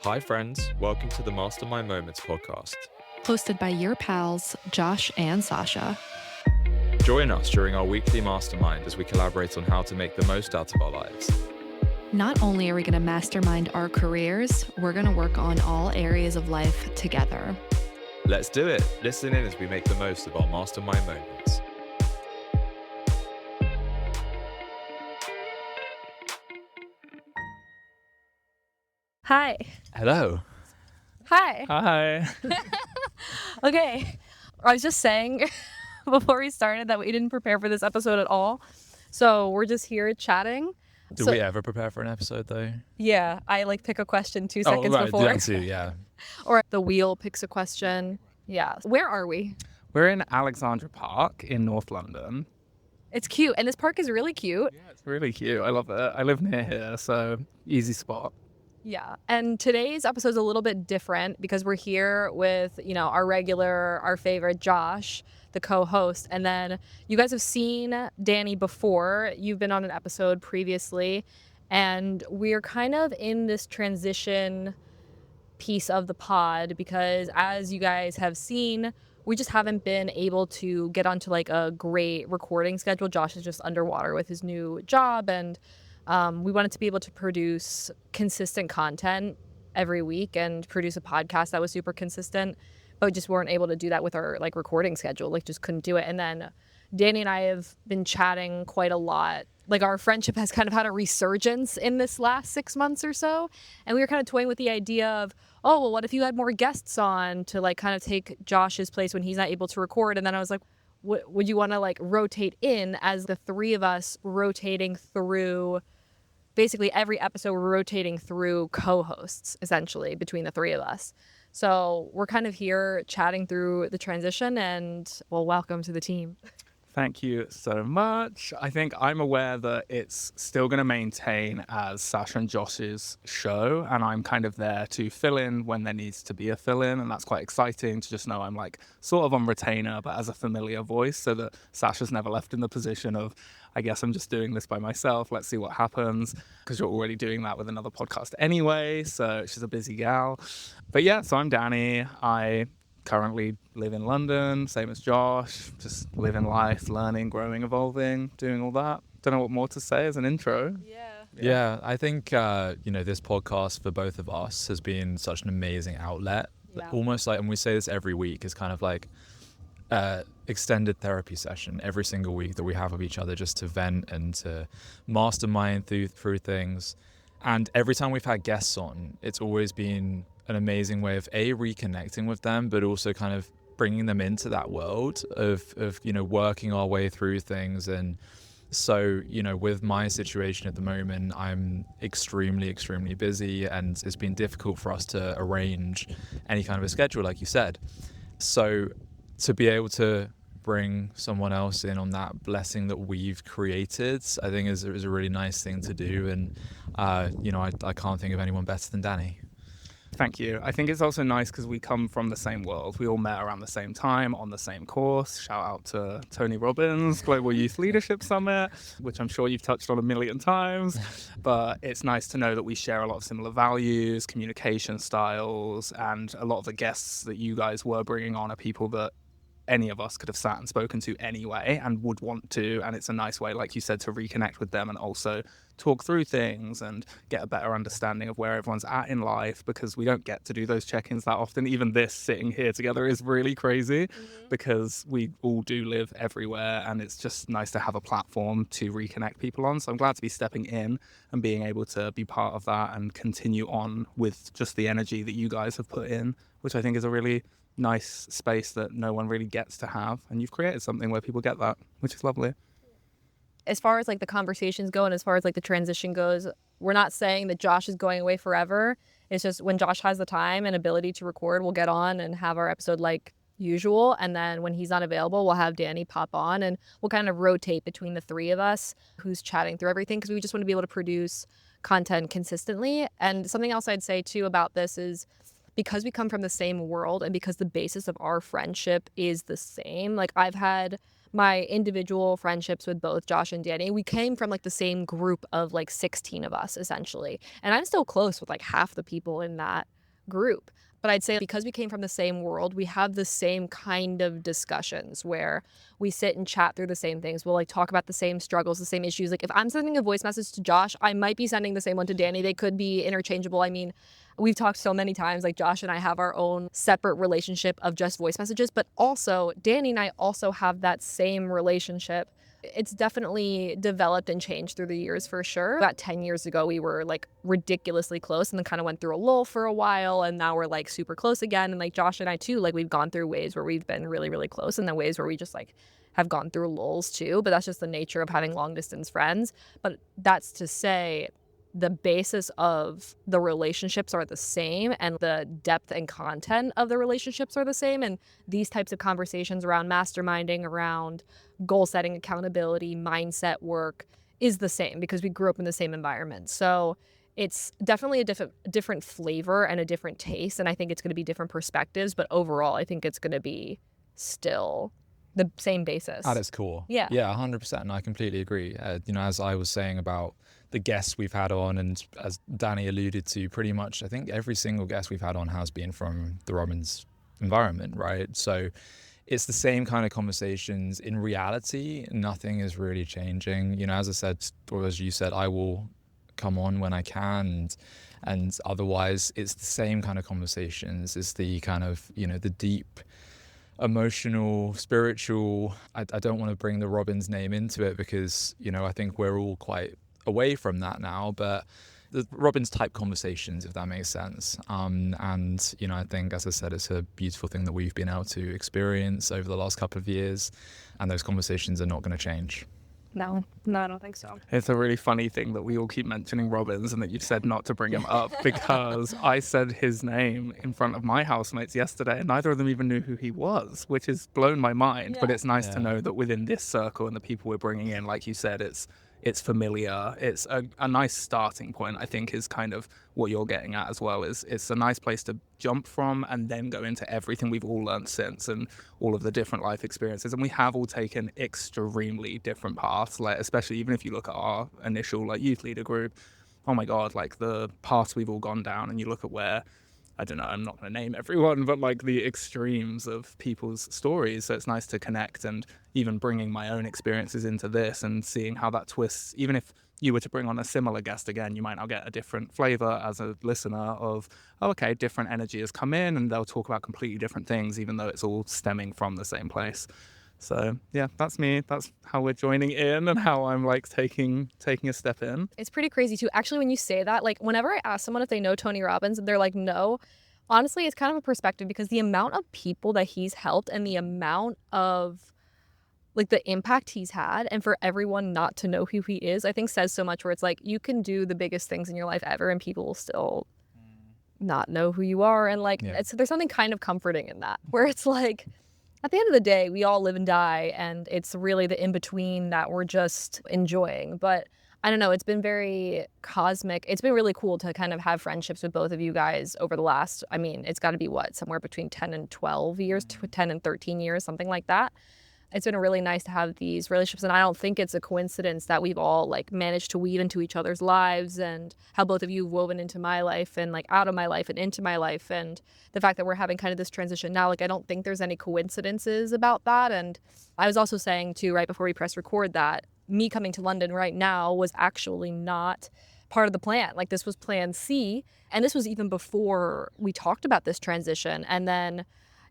Hi friends, welcome to the Mastermind Moments podcast. Hosted by your pals, Josh and Sasha. Join us during our weekly mastermind as we collaborate on how to make the most out of our lives. Not only are we going to mastermind our careers, we're going to work on all areas of life together. Let's do it. Listen in as we make the most of our mastermind moments. Hi. Hello. Hi. Hi. Okay. I was just saying before we started that we didn't prepare for this episode at all. So we're just here chatting. Do we ever prepare for an episode though? Yeah. I pick a question 2 seconds right, before. that too, yeah. Or the wheel picks a question. Yeah. Where are we? We're in Alexandra Park in North London. It's cute. And this park is really cute. Yeah, it's really cute. I love it. I live near here, so easy spot. Yeah. And today's episode is a little bit different because we're here with, our favorite Josh, the co-host. And then you guys have seen Danny before. You've been on an episode previously. And we're kind of in this transition piece of the pod because as you guys have seen, we just haven't been able to get onto a great recording schedule. Josh is just underwater with his new job, and we wanted to be able to produce consistent content every week and produce a podcast that was super consistent, but we just weren't able to do that with our recording schedule. Just couldn't do it. And then Danny and I have been chatting quite a lot. Our friendship has kind of had a resurgence in this last 6 months or so. And we were kind of toying with the idea of, oh, well, what if you had more guests on to kind of take Josh's place when he's not able to record? And then I was like, would you want to rotate in as the three of us rotating through basically every episode? We're rotating through co-hosts essentially between the three of us. So we're kind of here chatting through the transition, and well, welcome to the team. Thank you so much. I think I'm aware that it's still going to maintain as Sasha and Josh's show, and I'm kind of there to fill in when there needs to be a fill-in, and that's quite exciting to just know I'm sort of on retainer, but as a familiar voice, so that Sasha's never left in the position of, I guess I'm just doing this by myself, let's see what happens, because you're already doing that with another podcast anyway, so she's a busy gal. But yeah, so I'm Danny. I currently live in London, same as Josh, just living life, learning, growing, evolving, doing all that. Don't know what more to say as an intro. Yeah, I think, this podcast for both of us has been such an amazing outlet. Yeah. Almost and we say this every week, is kind of extended therapy session every single week that we have with each other just to vent and to mastermind through things. And every time we've had guests on, it's always been an amazing way of reconnecting with them, but also kind of bringing them into that world of working our way through things. And so with my situation at the moment, I'm extremely busy, and it's been difficult for us to arrange any kind of a schedule, like you said. So to be able to bring someone else in on that blessing that we've created, I think is a really nice thing to do. And I can't think of anyone better than Danny. Thank you. I think it's also nice because we come from the same world. We all met around the same time on the same course. Shout out to Tony Robbins, Global Youth Leadership Summit, which I'm sure you've touched on a million times. But it's nice to know that we share a lot of similar values, communication styles, and a lot of the guests that you guys were bringing on are people that any of us could have sat and spoken to anyway and would want to. And it's a nice way, like you said, to reconnect with them and also talk through things and get a better understanding of where everyone's at in life, because we don't get to do those check-ins that often. Even this sitting here together is really crazy because we all do live everywhere, and it's just nice to have a platform to reconnect people on. So I'm glad to be stepping in and being able to be part of that and continue on with just the energy that you guys have put in, which I think is a really nice space that no one really gets to have. And you've created something where people get that, which is lovely. As far as the conversations go and as far as the transition goes, we're not saying that Josh is going away forever. It's just when Josh has the time and ability to record, we'll get on and have our episode like usual. And then when he's not available, we'll have Danny pop on and we'll kind of rotate between the three of us who's chatting through everything, because we just want to be able to produce content consistently. And something else I'd say too about this is, because we come from the same world and because the basis of our friendship is the same, I've had my individual friendships with both Josh and Danny. We came from the same group of 16 of us essentially. And I'm still close with half the people in that group. But I'd say because we came from the same world, we have the same kind of discussions where we sit and chat through the same things. We'll like talk about the same struggles, the same issues. Like if I'm sending a voice message to Josh, I might be sending the same one to Danny. They could be interchangeable. I mean, we've talked so many times, like Josh and I have our own separate relationship of just voice messages, but also Danny and I also have that same relationship. It's definitely developed and changed through the years for sure. About 10 years ago, we were like ridiculously close and then kind of went through a lull for a while. And now we're like super close again. And like Josh and I too, like we've gone through ways where we've been really, really close and then ways where we just like have gone through lulls too. But that's just the nature of having long distance friends. But that's to say, the basis of the relationships are the same and the depth and content of the relationships are the same. And these types of conversations around masterminding, around goal setting, accountability, mindset work is the same because we grew up in the same environment. So it's definitely a different flavor and a different taste. And I think it's going to be different perspectives. But overall, I think it's going to be still the same basis. At its core. Yeah. Yeah, 100%. And I completely agree. As I was saying about the guests we've had on, and as Danny alluded to, pretty much I think every single guest we've had on has been from the Robbins environment, right? So it's the same kind of conversations. In reality, nothing is really changing. As I said, or as you said, I will come on when I can, and otherwise it's the same kind of conversations. It's the kind of, the deep emotional, spiritual, I don't want to bring the Robbins name into it because, I think we're all quite away from that now, but the Robbins type conversations, if that makes sense. I think, as I said, it's a beautiful thing that we've been able to experience over the last couple of years, and those conversations are not going to change. No, I don't think so. It's a really funny thing that we all keep mentioning Robbins and that you've said not to bring him up because I said his name in front of my housemates yesterday and neither of them even knew who he was, which has blown my mind. Yeah. But it's nice to know that within this circle and the people we're bringing in, like you said, it's familiar. It's a nice starting point, I think, is kind of what you're getting at as well. It's a nice place to jump from and then go into everything we've all learned since and all of the different life experiences. And we have all taken extremely different paths, like especially even if you look at our initial like youth leader group, oh my God, like the paths we've all gone down and you look at where, I don't know, I'm not going to name everyone, but like the extremes of people's stories. So it's nice to connect and even bringing my own experiences into this and seeing how that twists. Even if you were to bring on a similar guest again, you might now get a different flavor as a listener of, oh, okay, different energy has come in and they'll talk about completely different things, even though it's all stemming from the same place. So yeah, that's me. That's how we're joining in and how I'm like taking a step in. It's pretty crazy too. Actually, when you say that, like whenever I ask someone if they know Tony Robbins and they're like, no, honestly, it's kind of a perspective because the amount of people that he's helped and the amount of like the impact he's had and for everyone not to know who he is, I think says so much where it's like you can do the biggest things in your life ever and people will still not know who you are. And like, there's something kind of comforting in that where it's like, at the end of the day, we all live and die, and it's really the in-between that we're just enjoying. But I don't know, it's been very cosmic. It's been really cool to kind of have friendships with both of you guys over the last, I mean, it's got to be somewhere between 10 and 12 years, 10 and 13 years, something like that. It's been really nice to have these relationships, and I don't think it's a coincidence that we've all like managed to weave into each other's lives and how both of you have woven into my life and like out of my life and into my life, and the fact that we're having kind of this transition now, like I don't think there's any coincidences about that. And I was also saying too, right before we press record, that me coming to London right now was actually not part of the plan. Like this was plan C, and this was even before we talked about this transition. And then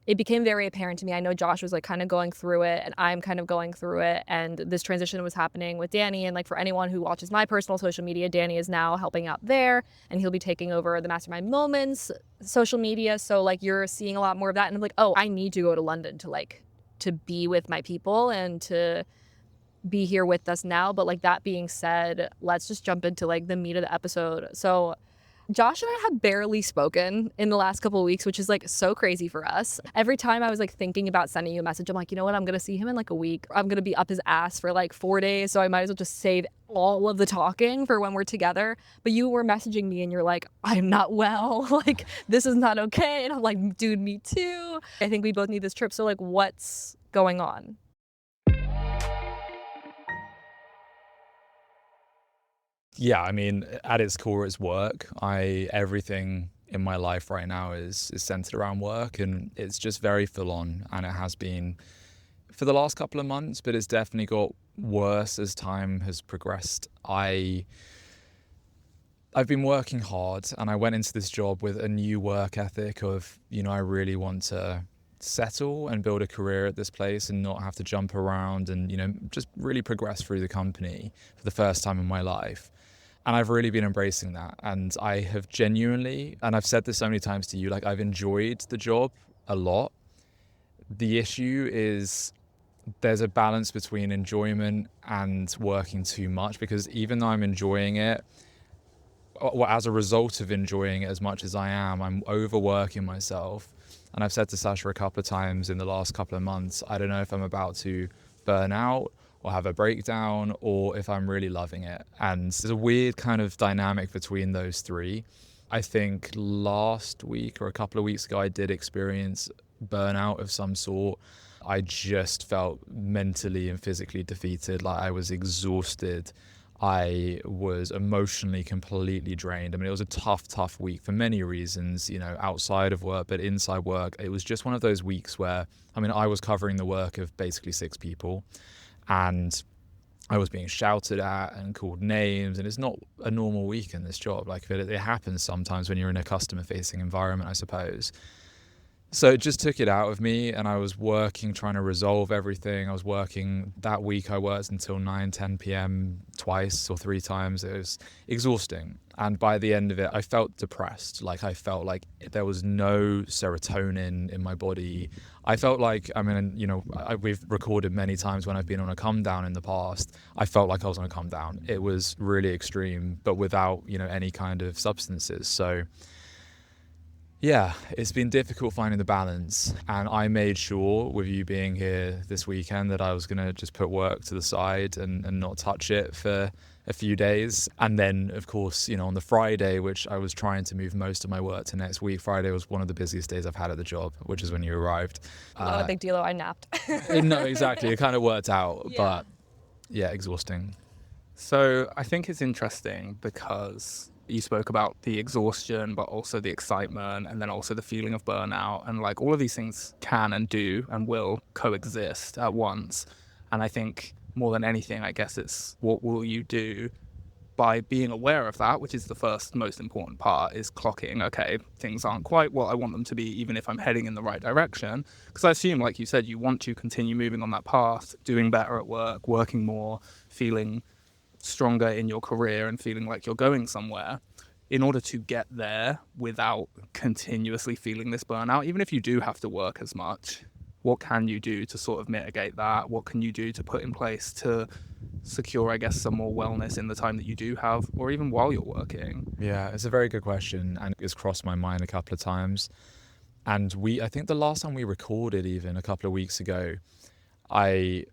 it became very apparent to me. I know Josh was like kind of going through it and I'm kind of going through it, and this transition was happening with Danny. And like for anyone who watches my personal social media, Danny is now helping out there and he'll be taking over the Mastermind Moments social media. So like you're seeing a lot more of that, and I'm like, oh, I need to go to London to be with my people and to be here with us now. But like that being said, let's just jump into like the meat of the episode. So Josh and I have barely spoken in the last couple of weeks, which is like so crazy for us. Every time I was like thinking about sending you a message, I'm like, you know what? I'm going to see him in like a week. I'm going to be up his ass for like 4 days. So I might as well just save all of the talking for when we're together. But you were messaging me and you're like, I'm not well. Like, this is not okay. And I'm like, dude, me too. I think we both need this trip. So like, what's going on? Yeah, I mean, at its core, it's work. Everything in my life right now is centered around work, and it's just very full on, and it has been for the last couple of months, but it's definitely got worse as time has progressed. I've been working hard, and I went into this job with a new work ethic of, I really want to settle and build a career at this place and not have to jump around and, just really progress through the company for the first time in my life. And I've really been embracing that. And I have genuinely, and I've said this so many times to you, like, I've enjoyed the job a lot. The issue is there's a balance between enjoyment and working too much, because even though I'm enjoying it, well, as a result of enjoying it as much as I am, I'm overworking myself. And I've said to Sasha a couple of times in the last couple of months, I don't know if I'm about to burn out or have a breakdown, or if I'm really loving it. And there's a weird kind of dynamic between those three. I think last week or a couple of weeks ago, I did experience burnout of some sort. I just felt mentally and physically defeated. Like, I was exhausted. I was emotionally completely drained. I mean, it was a tough week for many reasons, outside of work, but inside work. It was just one of those weeks where, I was covering the work of basically 6 people, and I was being shouted at and called names, and it's not a normal week in this job. Like, it happens sometimes when you're in a customer-facing environment, I suppose. So it just took it out of me, and I was working, trying to resolve everything. I was working that week. I worked until 9-10 p.m. twice or 3 times. It was exhausting. And by the end of it, I felt depressed. Like, I felt like there was no serotonin in my body. I felt like, we've recorded many times when I've been on a come down in the past. I felt like I was on a come down. It was really extreme, but without, any kind of substances. So yeah, it's been difficult finding the balance, and I made sure with you being here this weekend that I was going to just put work to the side and not touch it for a few days. And then, of course, on the Friday, which I was trying to move most of my work to next week, Friday was one of the busiest days I've had at the job, which is when you arrived. Not a big deal, I napped. No, exactly. It kind of worked out, Yeah. but yeah, exhausting. So I think it's interesting because you spoke about the exhaustion, but also the excitement, and then also the feeling of burnout. And like, all of these things can and do and will coexist at once. And I think more than anything, I guess it's what will you do by being aware of that, which is the first most important part, is clocking, okay, things aren't quite what I want them to be, even if I'm heading in the right direction. Because I assume, like you said, you want to continue moving on that path, doing better at work, working more, feeling stronger in your career and feeling like you're going somewhere. In order to get there without continuously feeling this burnout, even if you do have to work as much, what can you do to sort of mitigate that? What can you do to put in place to secure, I guess, some more wellness in the time that you do have, or even while you're working? Yeah, it's a very good question, and it's crossed my mind a couple of times. And I think the last time we recorded, even a couple of weeks ago, I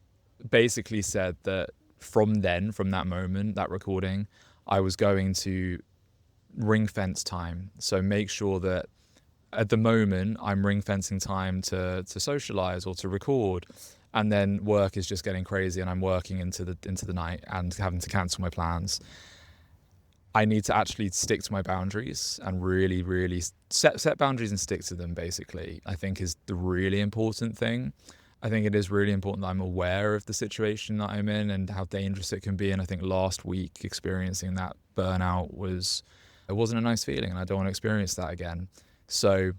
basically said that from that moment, that recording, I was going to ring fence time. So make sure that at the moment I'm ring fencing time to socialize or to record, and then work is just getting crazy and I'm working into the night and having to cancel my plans. I need to actually stick to my boundaries and really, really set boundaries and stick to them, basically, I think is the really important thing. I think it is really important that I'm aware of the situation that I'm in and how dangerous it can be. And I think last week experiencing that burnout it wasn't a nice feeling, and I don't want to experience that again. So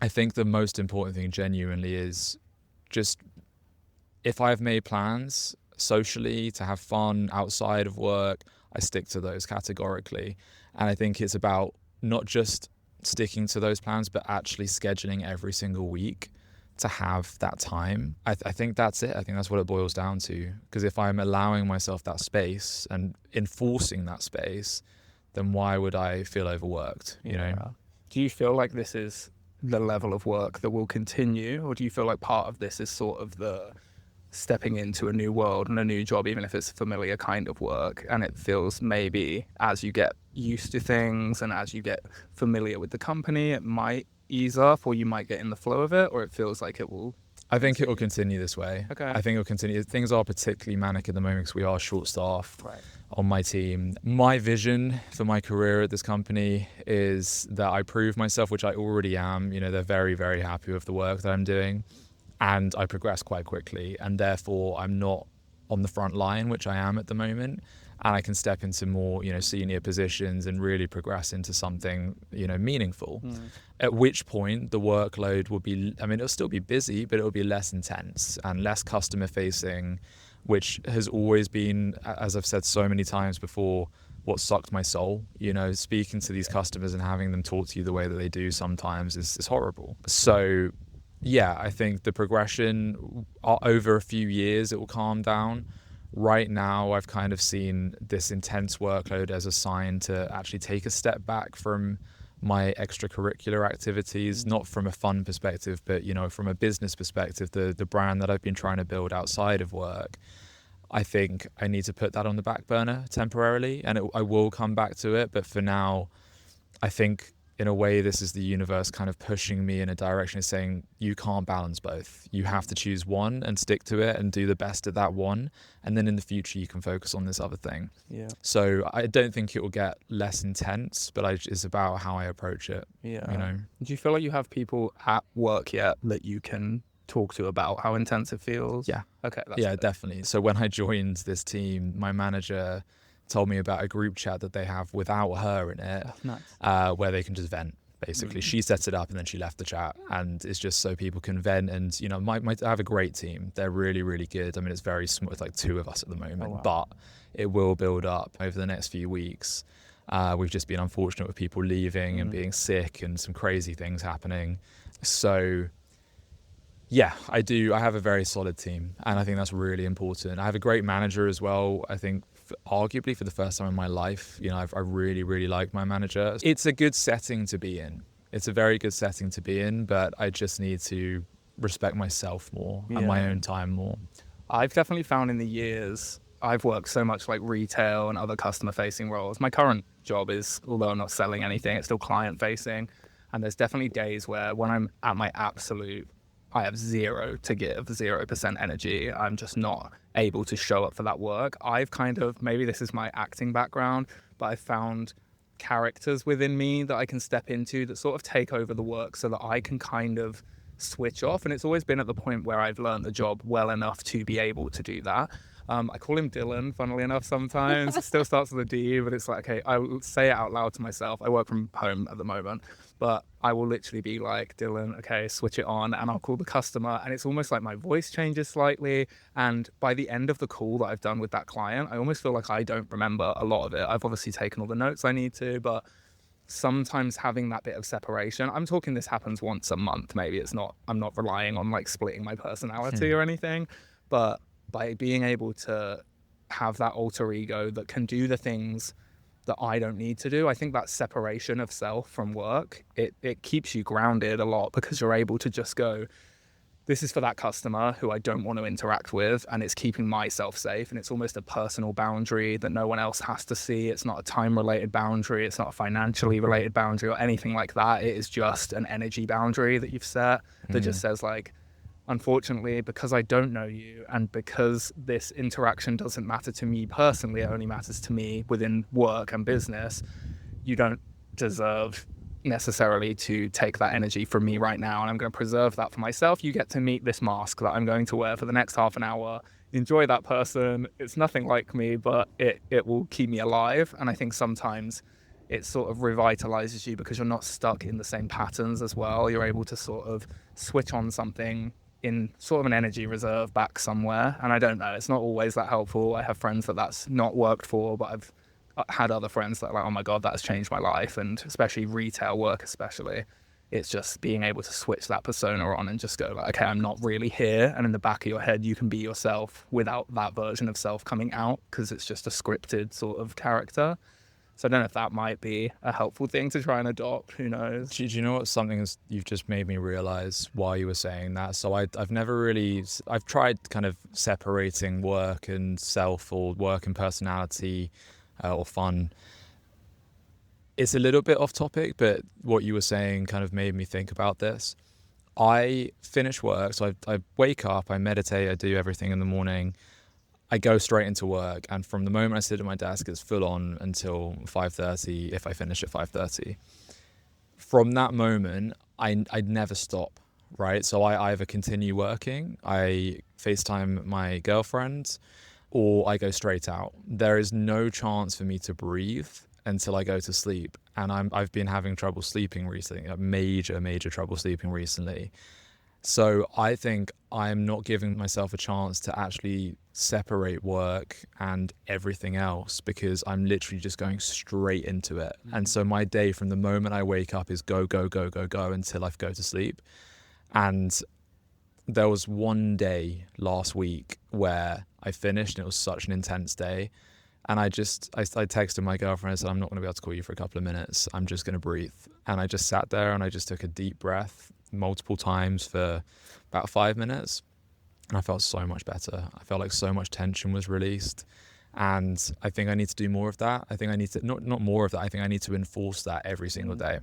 I think the most important thing genuinely is just, if I've made plans socially to have fun outside of work, I stick to those categorically. And I think it's about not just sticking to those plans, but actually scheduling every single week to have that time. I think that's it. I think that's what it boils down to. Because if I'm allowing myself that space and enforcing that space, then why would I feel overworked, you know? Do you feel like this is the level of work that will continue? Or do you feel like part of this is sort of the stepping into a new world and a new job, even if it's familiar kind of work, and it feels maybe as you get used to things and as you get familiar with the company, it might ease off, or you might get in the flow of it, or it feels like it will I think it will continue this way. Okay. I think it will continue. Things are particularly manic at the moment because we are short-staffed Right. on my team. My vision for my career at this company is that I prove myself, which I already am. You know, they're very, very happy with the work that I'm doing, and I progress quite quickly, and therefore I'm not on the front line, which I am at the moment, and I can step into more, you know, senior positions and really progress into something, you know, meaningful. At which point the workload will be, I mean, it'll still be busy, but it'll be less intense and less customer facing, which has always been, as I've said so many times before, what sucked my soul. You know, speaking to these customers and having them talk to you the way that they do sometimes is horrible. So yeah, I think the progression over a few years, it will calm down. Right now, I've kind of seen this intense workload as a sign to actually take a step back from my extracurricular activities, not from a fun perspective, but, you know, from a business perspective, the brand that I've been trying to build outside of work. I think I need to put that on the back burner temporarily, and I will come back to it. But for now, I think in a way, this is the universe kind of pushing me in a direction of saying, you can't balance both. You have to choose one and stick to it and do the best at that one. And then in the future, you can focus on this other thing. Yeah. So I don't think it will get less intense, but it's about how I approach it. Yeah. You know? Do you feel like you have people at work yet that you can talk to about how intense it feels? Yeah. Okay. That's Yeah, good. definitely. So when I joined this team, my manager told me about a group chat that they have without her in it, Nice. where they can just vent. Basically, she set it up and then she left the chat, and it's just so people can vent. And you know, I have a great team. They're really, really good. I mean, it's very small. It's like 2 of us at the moment, but it will build up over the next few weeks. We've just been unfortunate with people leaving and being sick and some crazy things happening. So yeah, I do. I have a very solid team, and I think that's really important. I have a great manager as well. I think arguably for the first time in my life, you know, I really, really like my manager. It's a good setting to be in. It's a very good setting to be in, but I just need to respect myself more and my own time more. I've definitely found in the years I've worked so much like retail and other customer facing roles. My current job is, although I'm not selling anything, it's still client facing. And there's definitely days where when I'm at my absolute, I have zero to give, 0% energy. I'm just not able to show up for that work. I've kind of, maybe this is my acting background, but I've found characters within me that I can step into that sort of take over the work so that I can kind of switch off. And it's always been at the point where I've learned the job well enough to be able to do that. I call him Dylan, funnily enough, sometimes. It still starts with a D, but it's like, okay, I will say it out loud to myself. I work from home at the moment, but I will literally be like, Dylan, okay, switch it on, and I'll call the customer, and it's almost like my voice changes slightly, and by the end of the call that I've done with that client, I almost feel like I don't remember a lot of it. I've obviously taken all the notes I need to, but sometimes having that bit of separation, I'm talking this happens once a month, maybe it's not, I'm not relying on like splitting my personality or anything, but by being able to have that alter ego that can do the things that I don't need to do, I think that separation of self from work, it keeps you grounded a lot, because you're able to just go, this is for that customer who I don't want to interact with, and it's keeping myself safe, and it's almost a personal boundary that no one else has to see. It's not a time-related boundary, it's not a financially related boundary or anything like that. It is just an energy boundary that you've set that just says like, unfortunately, because I don't know you, and because this interaction doesn't matter to me personally, it only matters to me within work and business, you don't deserve necessarily to take that energy from me right now, and I'm going to preserve that for myself. You get to meet this mask that I'm going to wear for the next half an hour. Enjoy that person. It's nothing like me, but it will keep me alive. And I think sometimes it sort of revitalizes you because you're not stuck in the same patterns as well. You're able to sort of switch on something in sort of an energy reserve back somewhere. And I don't know, it's not always that helpful. I have friends that that's not worked for, but I've had other friends that are like, oh my God, that's changed my life. And especially retail work, especially, it's just being able to switch that persona on and just go like, okay, I'm not really here. And in the back of your head, you can be yourself without that version of self coming out, because it's just a scripted sort of character. So I don't know if that might be a helpful thing to try and adopt. Who knows? Do you know what something is you've just made me realize while you were saying that? So I've never really, I've tried kind of separating work and self, or work and personality, or fun. It's a little bit off topic, but what you were saying kind of made me think about this. I finish work, so I wake up, I meditate, I do everything in the morning. I go straight into work, and from the moment I sit at my desk, it's full on until 5:30 if I finish at 5:30. From that moment, I'd never stop, right? So I either continue working, I FaceTime my girlfriend, or I go straight out. There is no chance for me to breathe until I go to sleep. And I've been having trouble sleeping recently, major trouble sleeping recently. So I think I'm not giving myself a chance to actually separate work and everything else, because I'm literally just going straight into it. And so my day from the moment I wake up is go until I go to sleep. And there was one day last week where I finished and it was such an intense day. And I texted my girlfriend, I said, I'm not going to be able to call you for a couple of minutes. I'm just going to breathe. And I just sat there and I just took a deep breath multiple times for about 5 minutes. And I felt so much better. I felt like so much tension was released. And I think I need to do more of that. I think I need to, not more of that, I think I need to enforce that every single day.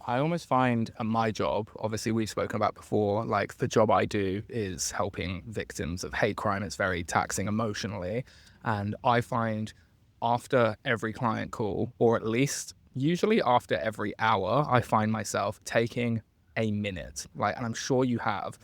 I almost find my job, obviously we've spoken about before, like the job I do is helping victims of hate crime. It's very taxing emotionally. And I find after every client call, or at least usually after every hour, I find myself taking a minute. And I'm sure you have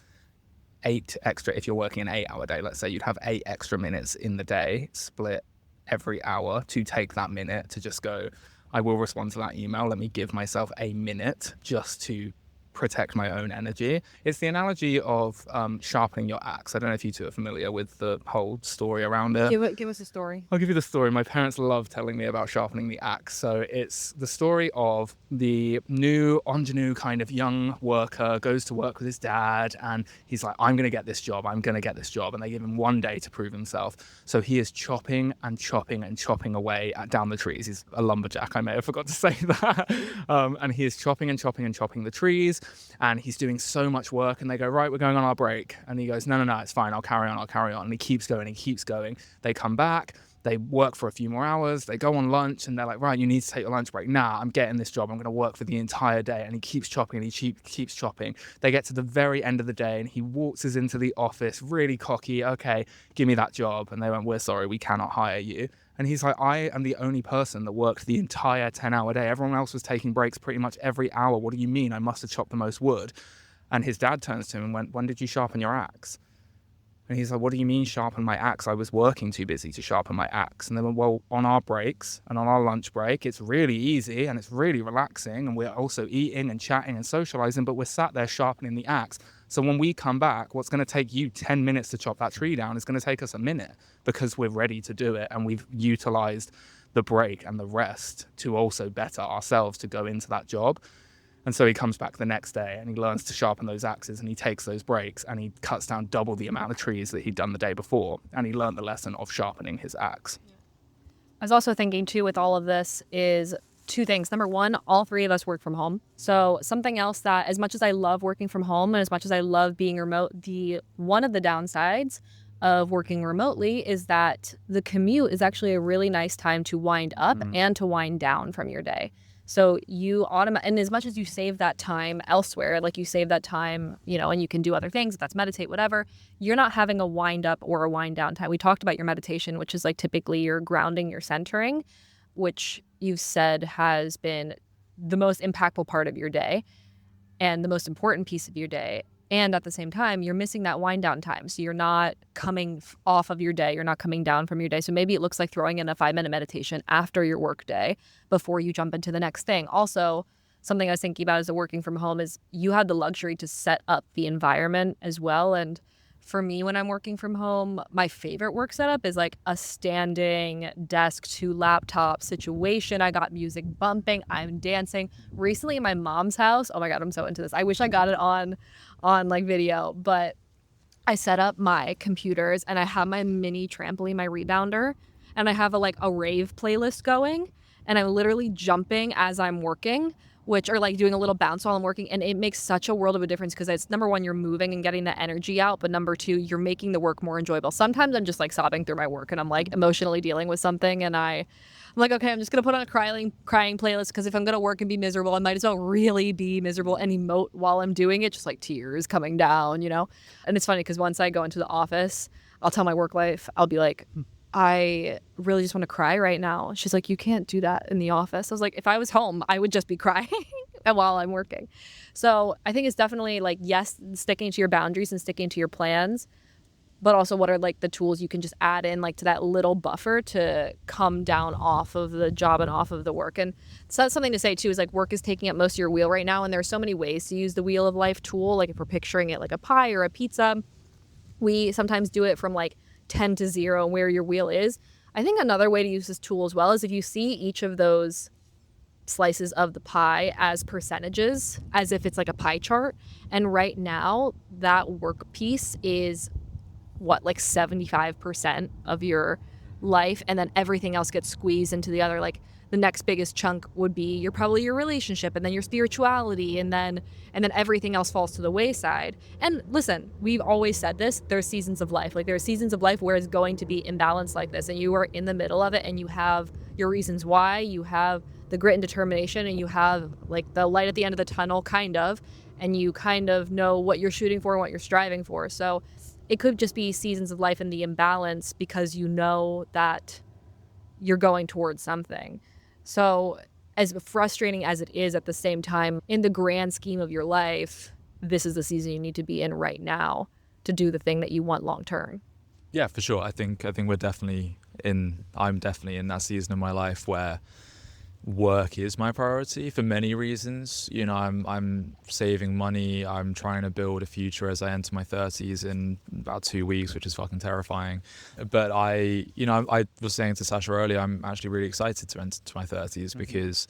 8 extra, if you're working an 8-hour day, let's say you'd have 8 extra minutes in the day, split every hour to take that minute to just go, I will respond to that email. Let me give myself a minute just to protect my own energy. It's the analogy of sharpening your axe. I don't know if you two are familiar with the whole story around it. Give us a story. I'll give you the story. My parents love telling me about sharpening the axe. So it's the story of the new ingenue kind of young worker goes to work with his dad, and he's like, I'm going to get this job. I'm going to get this job. And they give him one day to prove himself. So he is chopping and chopping and chopping away down the trees. He's a lumberjack. I may have forgot to say that. And he is chopping and chopping and chopping the trees. And he's doing so much work, and they go, right, we're going on our break. And he goes, no, it's fine. I'll carry on. And he keeps going. They come back. They work for a few more hours. They go on lunch, and they're like, right, you need to take your lunch break. Nah, I'm getting this job. I'm going to work for the entire day. And he keeps chopping, and he keeps chopping. They get to the very end of the day, and he waltzes into the office really cocky. Okay, give me that job. And they went, we're sorry, we cannot hire you. And he's like, I am the only person that worked the entire 10-hour day. Everyone else was taking breaks pretty much every hour. What do you mean? I must have chopped the most wood. And his dad turns to him and went, when did you sharpen your axe? And he's like, what do you mean sharpen my axe? I was working too busy to sharpen my axe. And they went, well, on our breaks and on our lunch break, it's really easy and it's really relaxing. And we're also eating and chatting and socializing, but we're sat there sharpening the axe. So when we come back, what's going to take you 10 minutes to chop that tree down is going to take us a minute, because we're ready to do it. And we've utilized the break and the rest to also better ourselves to go into that job. And so he comes back the next day and he learns to sharpen those axes, and he takes those breaks and he cuts down double the amount of trees that he'd done the day before. And he learned the lesson of sharpening his axe. I was also thinking too with all of this is 2 things. Number 1, all 3 of us work from home. So something else that, as much as I love working from home and as much as I love being remote, one of the downsides of working remotely is that the commute is actually a really nice time to wind up and to wind down from your day. So and as much as you save that time elsewhere, like you save that time, and you can do other things, if that's meditate, whatever, you're not having a wind up or a wind down time. We talked about your meditation, which is like typically your grounding, your centering, which you've said has been the most impactful part of your day and the most important piece of your day. And at the same time, you're missing that wind down time. So you're not coming off of your day. You're not coming down from your day. So maybe it looks like throwing in a 5-minute meditation after your work day before you jump into the next thing. Also, something I was thinking about as a working from home is you have the luxury to set up the environment as well. And for me, when I'm working from home, my favorite work setup is like a standing desk to laptop situation. I got music bumping. I'm dancing. Recently in my mom's house, oh my God, I'm so into this. I wish I got it on like video, but I set up my computers and I have my mini trampoline, my rebounder, and I have a rave playlist going, and I'm literally jumping as I'm working which are like doing a little bounce while I'm working. And it makes such a world of a difference because it's number one, you're moving and getting the energy out. But number two, you're making the work more enjoyable. Sometimes I'm just like sobbing through my work and I'm like emotionally dealing with something. And I'm like, okay, I'm just going to put on a crying playlist because if I'm going to work and be miserable, I might as well really be miserable and emote while I'm doing it, just like tears coming down, you know? And it's funny because once I go into the office, I'll tell my work life, I'll be like, I really just want to cry right now. She's like, you can't do that in the office. I was like, if I was home, I would just be crying while I'm working. So I think it's definitely like, yes, sticking to your boundaries and sticking to your plans, but also what are like the tools you can just add in like to that little buffer to come down off of the job and off of the work. And so that's something to say too, is like work is taking up most of your wheel right now. And there are so many ways to use the wheel of life tool. Like if we're picturing it like a pie or a pizza, we sometimes do it from like 10 to 0 and where your wheel is. I think another way to use this tool as well is if you see each of those slices of the pie as percentages, as if it's like a pie chart. And right now, that work piece is what, like 75% of your life, and then everything else gets squeezed into the other. Like the next biggest chunk would be probably your relationship, and then your spirituality, and then everything else falls to the wayside. And listen, we've always said this, there's seasons of life. Like there are seasons of life where it's going to be imbalanced like this, and you are in the middle of it, and you have your reasons why, you have the grit and determination, and you have like the light at the end of the tunnel kind of, and you kind of know what you're shooting for and what you're striving for. So it could just be seasons of life in the imbalance because you know that you're going towards something. So as frustrating as it is, at the same time, in the grand scheme of your life, this is the season you need to be in right now to do the thing that you want long term. Yeah, for sure. I think I'm definitely in that season of my life where work is my priority for many reasons. You know, I'm saving money. I'm trying to build a future as I enter my 30s in about 2 weeks, which is fucking terrifying. But I was saying to Sasha earlier, I'm actually really excited to enter my 30s because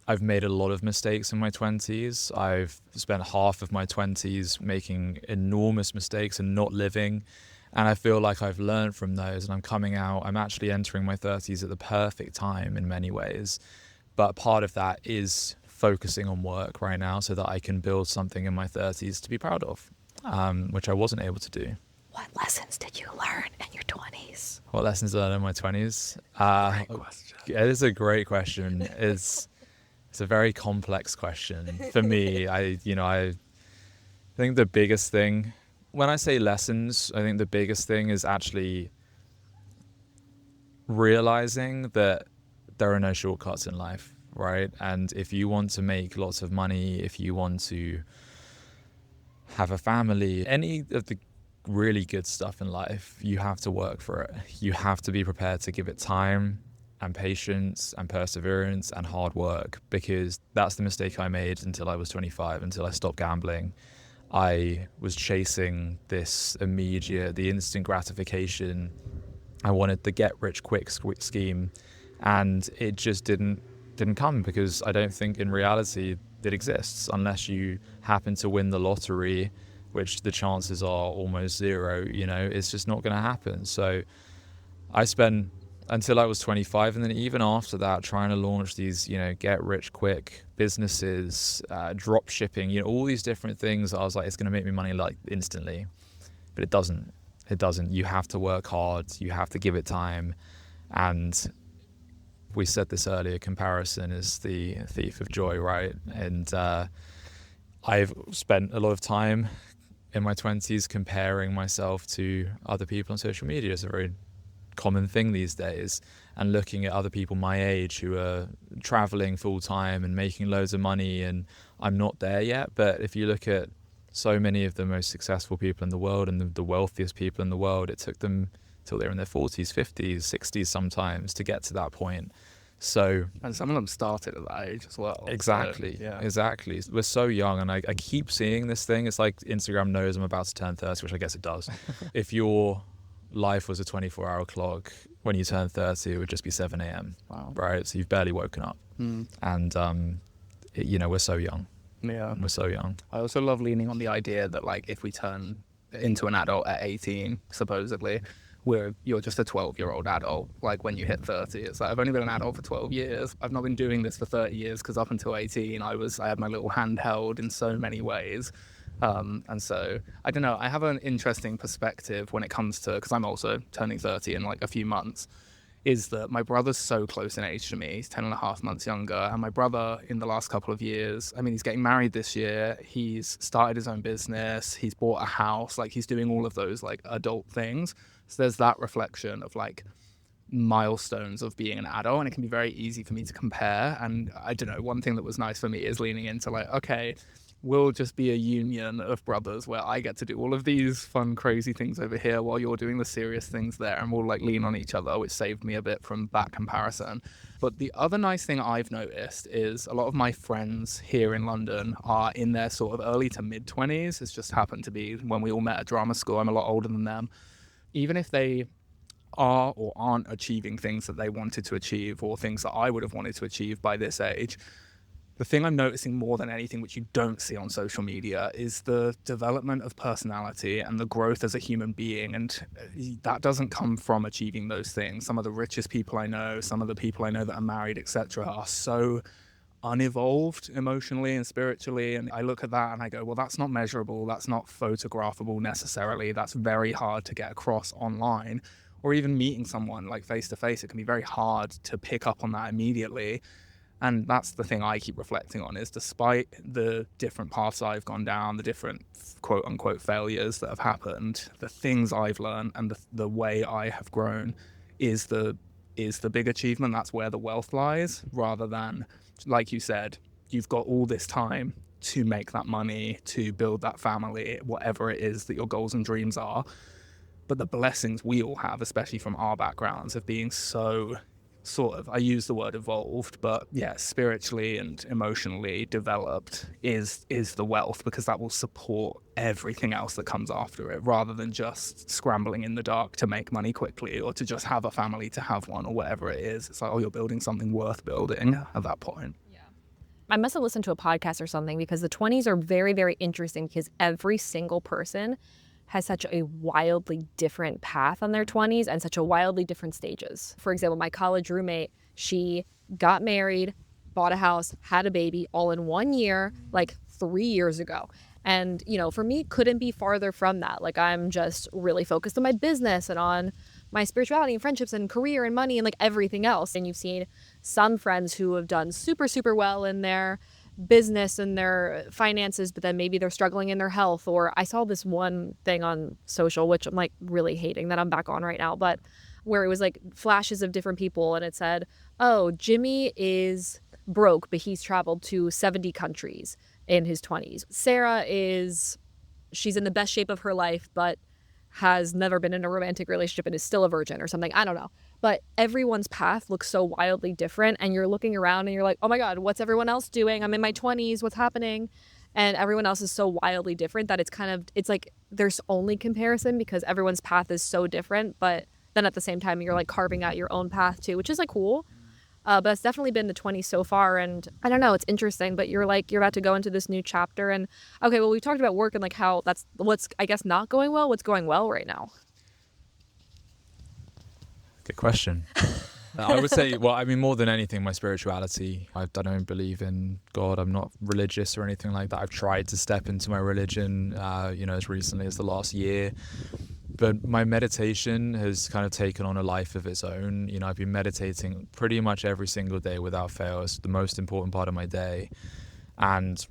I've made a lot of mistakes in my 20s. I've spent half of my 20s making enormous mistakes and not living. And I feel like I've learned from those, and I'm actually entering my 30s at the perfect time in many ways. But part of that is focusing on work right now so that I can build something in my 30s to be proud of, which I wasn't able to do. What lessons did you learn in your 20s? What lessons did I learn in my 20s? Great question. It is a great question. It's a very complex question for me. I think the biggest thing, when I say lessons, I think the biggest thing is actually realizing that there are no shortcuts in life, right? And if you want to make lots of money, if you want to have a family, any of the really good stuff in life, you have to work for it. You have to be prepared to give it time and patience and perseverance and hard work, because that's the mistake I made until I was 25, until I stopped gambling. I was chasing the instant gratification. I wanted the get rich quick scheme, and it just didn't come, because I don't think in reality it exists unless you happen to win the lottery, which the chances are almost zero. You know, it's just not going to happen. So I spent until I was 25, and then even after that, trying to launch these, get rich quick businesses, drop shipping, all these different things. I was like, it's going to make me money like instantly, but it doesn't. It doesn't. You have to work hard. You have to give it time. And we said this earlier, comparison is the thief of joy, right? And I've spent a lot of time in my 20s comparing myself to other people on social media. It's a very common thing these days, and looking at other people my age who are traveling full time and making loads of money, and I'm not there yet. But if you look at so many of the most successful people in the world and the wealthiest people in the world, it took them till they're in their 40s, 50s, 60s sometimes to get to that point. So, and some of them started at that age as well. Exactly. So, yeah. Exactly. We're so young, and I keep seeing this thing. It's like Instagram knows I'm about to turn 30, which I guess it does. If your life was a 24-hour clock, when you turn 30, it would just be 7 a.m. Wow. Right? So you've barely woken up. And, we're so young. Yeah. We're so young. I also love leaning on the idea that, like, if we turn into an adult at 18, supposedly, you're just a 12-year-old adult. Like when you hit 30, it's like, I've only been an adult for 12 years. I've not been doing this for 30 years because up until 18, I had my little handheld in so many ways. And so, I don't know, I have an interesting perspective when it comes to, because I'm also turning 30 in like a few months, is that my brother's so close in age to me. He's 10 and a half months younger. And my brother, in the last couple of years, I mean, he's getting married this year. He's started his own business. He's bought a house. Like, he's doing all of those like adult things. So there's that reflection of like milestones of being an adult, and it can be very easy for me to compare. And I don't know, one thing that was nice for me is leaning into like, okay, we'll just be a union of brothers where I get to do all of these fun, crazy things over here while you're doing the serious things there, and we'll like lean on each other, which saved me a bit from that comparison. But the other nice thing I've noticed is a lot of my friends here in London are in their sort of early to mid 20s. It's just happened to be when we all met at drama school. I'm a lot older than them. Even if they are or aren't achieving things that they wanted to achieve or things that I would have wanted to achieve by this age, the thing I'm noticing more than anything, which you don't see on social media, is the development of personality and the growth as a human being. And that doesn't come from achieving those things. Some of the richest people I know, some of the people I know that are married, etc., are so unevolved emotionally and spiritually. And I look at that and I go, well, that's not measurable. That's not photographable necessarily. That's very hard to get across online, or even meeting someone like face to face. It can be very hard to pick up on that immediately. And that's the thing I keep reflecting on, is despite the different paths I've gone down, the different quote unquote failures that have happened, the things I've learned and the way I have grown is the big achievement. That's where the wealth lies, rather than, like you said, you've got all this time to make that money, to build that family, whatever it is that your goals and dreams are. But the blessings we all have, especially from our backgrounds, of being so sort of, I use the word evolved, but yeah, spiritually and emotionally developed is the wealth, because that will support everything else that comes after it, rather than just scrambling in the dark to make money quickly or to just have a family to have one or whatever it is. It's like, oh, you're building something worth building at that point. I must have listened to a podcast or something, because the 20s are very, very interesting, because every single person has such a wildly different path on their 20s and such a wildly different stages. For example, my college roommate, she got married, bought a house, had a baby all in 1 year, like 3 years ago. And, you know, for me, couldn't be farther from that. Like, I'm just really focused on my business and on my spirituality and friendships and career and money and like everything else. And you've seen some friends who have done super, super well in their business and their finances, but then maybe they're struggling in their health. Or I saw this one thing on social, which I'm like really hating that I'm back on right now, but where it was like flashes of different people, and it said, oh, Jimmy is broke, but he's traveled to 70 countries in his 20s. Sarah she's in the best shape of her life, but has never been in a romantic relationship and is still a virgin or something. I don't know. But everyone's path looks so wildly different, and you're looking around and you're like, oh my God, what's everyone else doing? I'm in my 20s, what's happening? And everyone else is so wildly different that it's like there's only comparison, because everyone's path is so different. But then at the same time, you're like carving out your own path too, which is like cool. But it's definitely been the 20s so far. And I don't know, it's interesting, but you're about to go into this new chapter. And okay, well, we talked about work and like how that's what's, I guess, not going well. What's going well right now? Good question. I would say, well, I mean, more than anything, my spirituality. I don't believe in God. I'm not religious or anything like that. I've tried to step into my religion, as recently as the last year. But my meditation has kind of taken on a life of its own. You know, I've been meditating pretty much every single day without fail. It's the most important part of my day. And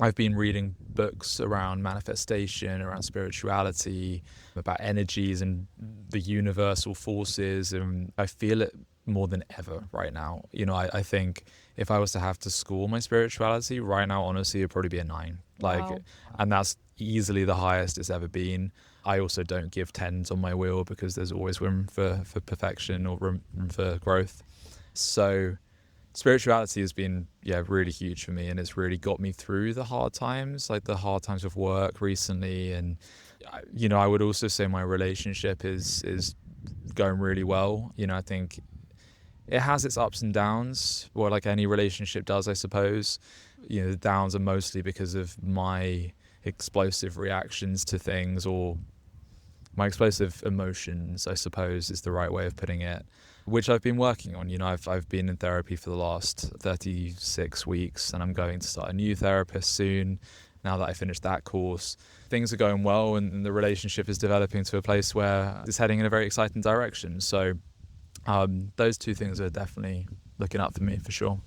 I've been reading books around manifestation, around spirituality, about energies and the universal forces. And I feel it more than ever right now. You know, I think if I was to have to score my spirituality right now, honestly, it'd probably be a 9. Wow. And that's easily the highest it's ever been. I also don't give 10s on my wheel, because there's always room for perfection or room for growth. So spirituality has been, really huge for me, and it's really got me through the hard times, like the hard times of work recently. And, I would also say my relationship is going really well. You know, I think it has its ups and downs, or like any relationship does, I suppose. You know, the downs are mostly because of my explosive reactions to things, or my explosive emotions, I suppose, is the right way of putting it, which I've been working on. I've been in therapy for the last 36 weeks, and I'm going to start a new therapist soon. Now that I finished that course, things are going well, and the relationship is developing to a place where it's heading in a very exciting direction. So those two things are definitely looking up for me, for sure.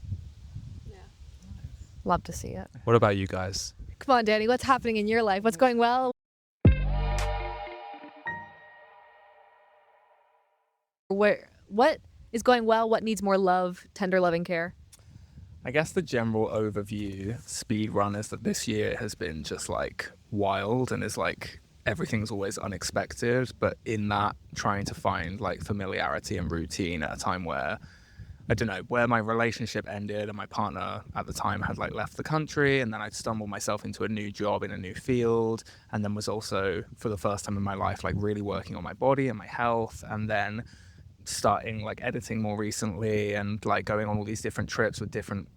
Love to see it. What about you guys? Come on, Danny, what's happening in your life? What's going well? What is going well? What needs more love, tender loving care? I guess the general overview speed run is that this year has been just like wild, and is like everything's always unexpected, but in that trying to find like familiarity and routine at a time where, I don't know, where my relationship ended and my partner at the time had like left the country, and then I'd stumbled myself into a new job in a new field, and then was also for the first time in my life like really working on my body and my health, and then starting like editing more recently, and like going on all these different trips with different,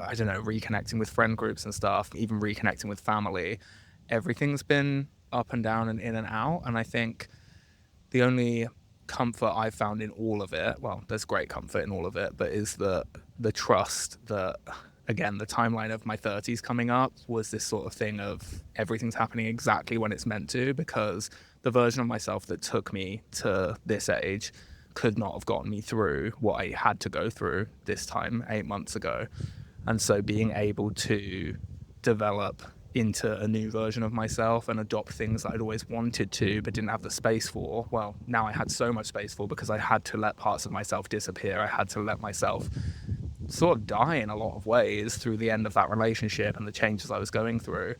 I don't know, reconnecting with friend groups and stuff, even reconnecting with family. Everything's been up and down and in and out, and I think the only comfort I've found in all of it, well, there's great comfort in all of it, but is the trust that, again, the timeline of my 30s coming up was this sort of thing of everything's happening exactly when it's meant to, because the version of myself that took me to this age could not have gotten me through what I had to go through this time 8 months ago. And so being able to develop into a new version of myself and adopt things that I'd always wanted to but didn't have the space for, well, now I had so much space for, because I had to let parts of myself disappear. I had to let myself sort of die in a lot of ways through the end of that relationship and the changes I was going through.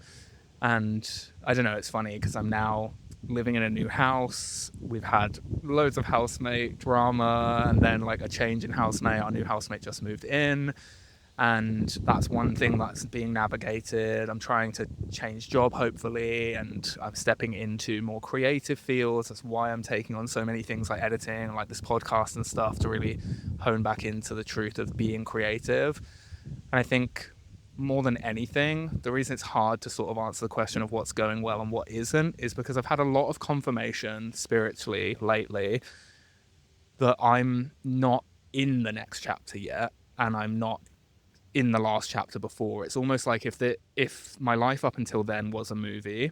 And I don't know, it's funny because I'm now living in a new house. We've had loads of housemate drama, and then like a change in housemate. Our new housemate just moved in, and that's one thing that's being navigated. I'm trying to change job, hopefully, and I'm stepping into more creative fields. That's why I'm taking on so many things like editing, like this podcast and stuff, to really hone back into the truth of being creative. And I think more than anything, the reason it's hard to sort of answer the question of what's going well and what isn't is because I've had a lot of confirmation spiritually lately that I'm not in the next chapter yet, and I'm not in the last chapter before. It's almost like if my life up until then was a movie,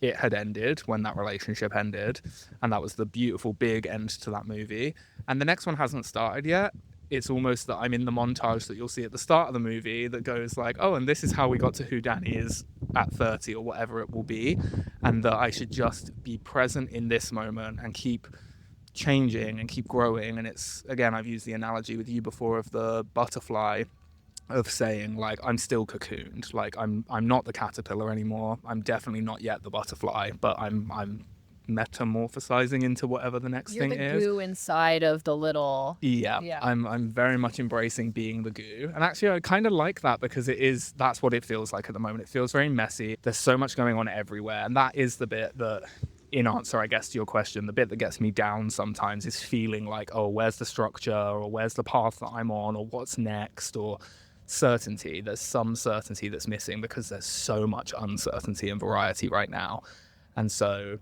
it had ended when that relationship ended, and that was the beautiful big end to that movie, and the next one hasn't started yet. It's almost that I'm in the montage that you'll see at the start of the movie that goes like, oh, and this is how we got to who Danny is at 30 or whatever it will be, and that I should just be present in this moment and keep changing and keep growing. And it's, again, I've used the analogy with you before of the butterfly, of saying like, I'm still cocooned, like I'm not the caterpillar anymore, I'm definitely not yet the butterfly, but I'm metamorphosizing into whatever the next thing is. You're the goo inside of the little... Yeah. I'm very much embracing being the goo. And actually I kind of like that, because that's what it feels like at the moment. It feels very messy. There's so much going on everywhere. And that is the bit that, in answer, I guess, to your question, the bit that gets me down sometimes is feeling like, oh, where's the structure, or where's the path that I'm on, or what's next, or certainty. There's some certainty that's missing because there's so much uncertainty and variety right now. And so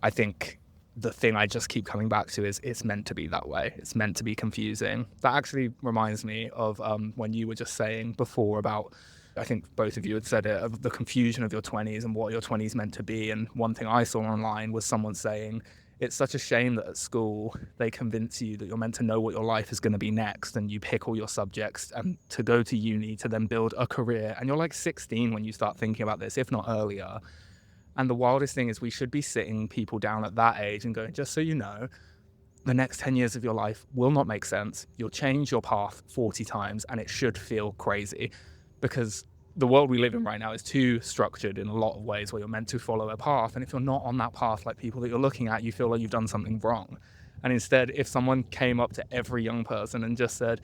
I think the thing I just keep coming back to is it's meant to be that way. It's meant to be confusing. That actually reminds me of when you were just saying before about, I think both of you had said it, of the confusion of your 20s and what your 20s meant to be. And one thing I saw online was someone saying, it's such a shame that at school they convince you that you're meant to know what your life is going to be next, and you pick all your subjects and to go to uni to then build a career. And you're like 16 when you start thinking about this, if not earlier. And the wildest thing is we should be sitting people down at that age and going, just so you know, the next 10 years of your life will not make sense. You'll change your path 40 times and it should feel crazy, because the world we live in right now is too structured in a lot of ways where you're meant to follow a path. And if you're not on that path, like people that you're looking at, you feel like you've done something wrong. And instead, if someone came up to every young person and just said,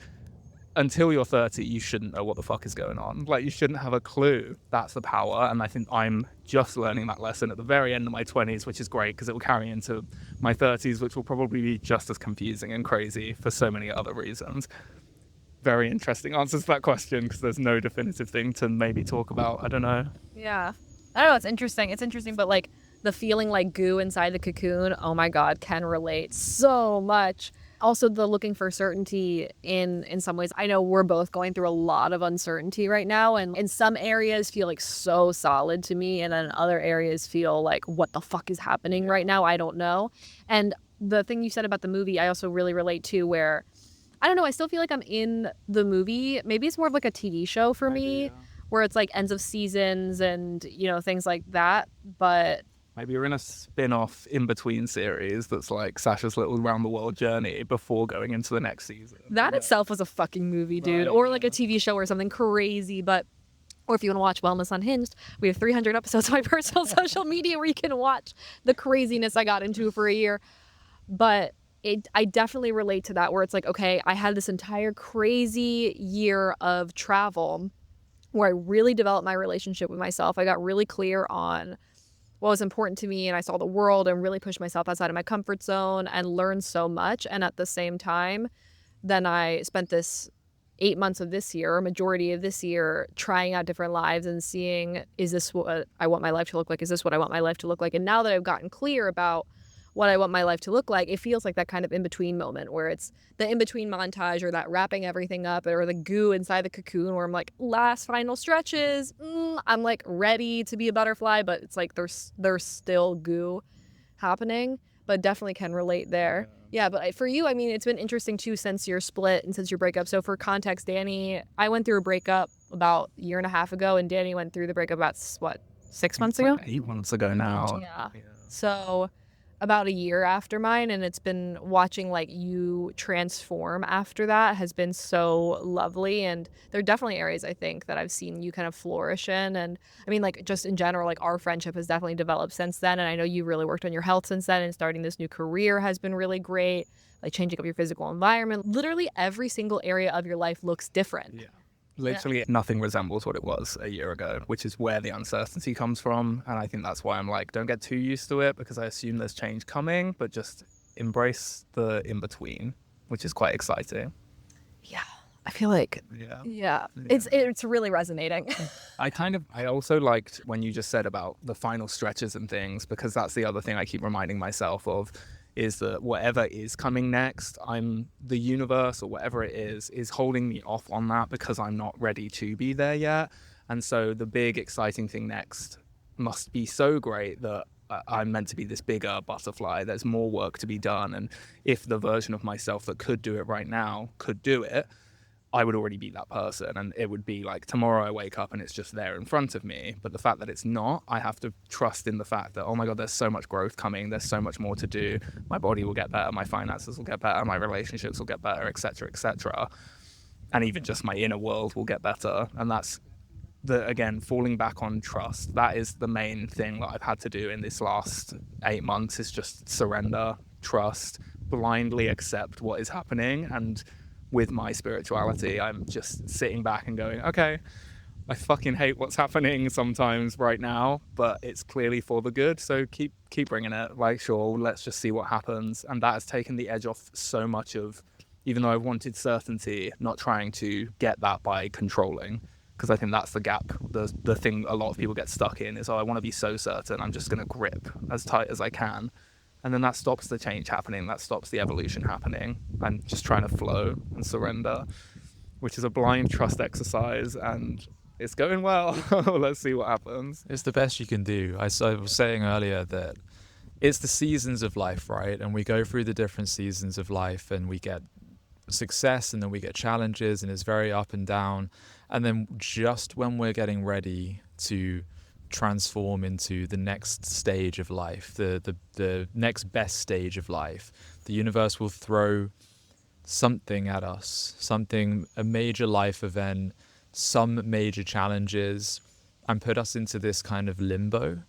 until you're 30, you shouldn't know what the fuck is going on. Like, you shouldn't have a clue. That's the power. And I think I'm just learning that lesson at the very end of my 20s, which is great because it will carry into my 30s, which will probably be just as confusing and crazy for so many other reasons. Very interesting answers to that question, because there's no definitive thing to maybe talk about. I don't know. Yeah. I don't know. It's interesting. It's interesting, but like the feeling like goo inside the cocoon, oh my God, can relate so much. Also, the looking for certainty in some ways. I know we're both going through a lot of uncertainty right now, and in some areas feel like so solid to me, and then other areas feel like, what the fuck is happening right now? I don't know. And the thing you said about the movie, I also really relate to, where I don't know, I still feel like I'm in the movie. Maybe it's more of like a TV show for me, where it's like ends of seasons and, you know, things like that. But maybe you're in a spin-off in-between series that's like Sasha's little round-the-world journey before going into the next season. that itself was a fucking movie, dude. Or like a TV show or something crazy. But, or if you want to watch Wellness Unhinged, we have 300 episodes on my personal social media where you can watch the craziness I got into for a year. But I definitely relate to that, where it's like, okay, I had this entire crazy year of travel where I really developed my relationship with myself. I got really clear on what was important to me, and I saw the world and really pushed myself outside of my comfort zone and learned so much. And at the same time, then I spent this 8 months of this year, or majority of this year, trying out different lives and seeing, is this what I want my life to look like? Is this what I want my life to look like? And now that I've gotten clear about what I want my life to look like, it feels like that kind of in-between moment where it's the in-between montage, or that wrapping everything up, or the goo inside the cocoon where I'm like, last final stretches, I'm like ready to be a butterfly, but it's like there's still goo happening, but definitely can relate there. Yeah, but for you, I mean, it's been interesting too since your split and since your breakup. So for context, Danny, I went through a breakup about a year and a half ago, and Danny went through the breakup about, what, 6 months ago? 8 months ago now. Yeah. So about a year after mine, and it's been watching like you transform after that has been so lovely. And there are definitely areas I think that I've seen you kind of flourish in. And I mean, like, just in general, like, our friendship has definitely developed since then, and I know you really worked on your health since then, and starting this new career has been really great, like changing up your physical environment. Literally every single area of your life looks different. Literally nothing resembles what it was a year ago, which is where the uncertainty comes from. And I think that's why I'm like, don't get too used to it, because I assume there's change coming, but just embrace the in-between, which is quite exciting. Yeah. I feel like, yeah. It's really resonating. I also liked when you just said about the final stretches and things, because that's the other thing I keep reminding myself of, is that whatever is coming next, the universe or whatever it is holding me off on that because I'm not ready to be there yet. And so the big exciting thing next must be so great that I'm meant to be this bigger butterfly. There's more work to be done. And if the version of myself that could do it right now could do it, I would already be that person, and it would be like tomorrow I wake up and it's just there in front of me. But the fact that it's not, I have to trust in the fact that, oh my God, there's so much growth coming. There's so much more to do. My body will get better. My finances will get better. My relationships will get better, etc., etc. And even just my inner world will get better. And that's again, falling back on trust. That is the main thing that I've had to do in this last 8 months, is just surrender, trust, blindly accept what is happening. And with my spirituality, I'm just sitting back and going, okay, I fucking hate what's happening sometimes right now, but it's clearly for the good. So keep bringing it. Like, sure, let's just see what happens. And that has taken the edge off so much of, even though I wanted certainty, not trying to get that by controlling. Because I think that's the gap. The thing a lot of people get stuck in is, oh, I want to be so certain, I'm just going to grip as tight as I can. And then that stops the change happening. That stops the evolution happening. I'm just trying to flow and surrender, which is a blind trust exercise. And it's going well. Let's see what happens. It's the best you can do. I was saying earlier that it's the seasons of life, right? And we go through the different seasons of life, and we get success, and then we get challenges, and it's very up and down. And then just when we're getting ready to transform into the next stage of life, the next best stage of life, the universe will throw something at us, a major life event, some major challenges, and put us into this kind of limbo,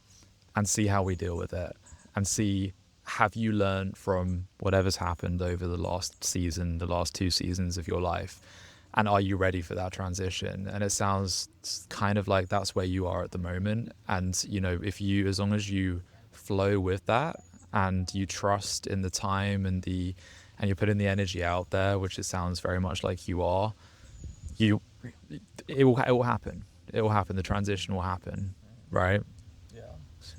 and see how we deal with it, and see, have you learned from whatever's happened over the last 2 seasons of your life? And are you ready for that transition? And it sounds kind of like that's where you are at the moment. And, you know, as long as you flow with that, and you trust in the time and you're putting the energy out there, which it sounds very much like you are, it will happen. It will happen. The transition will happen, right? Yeah.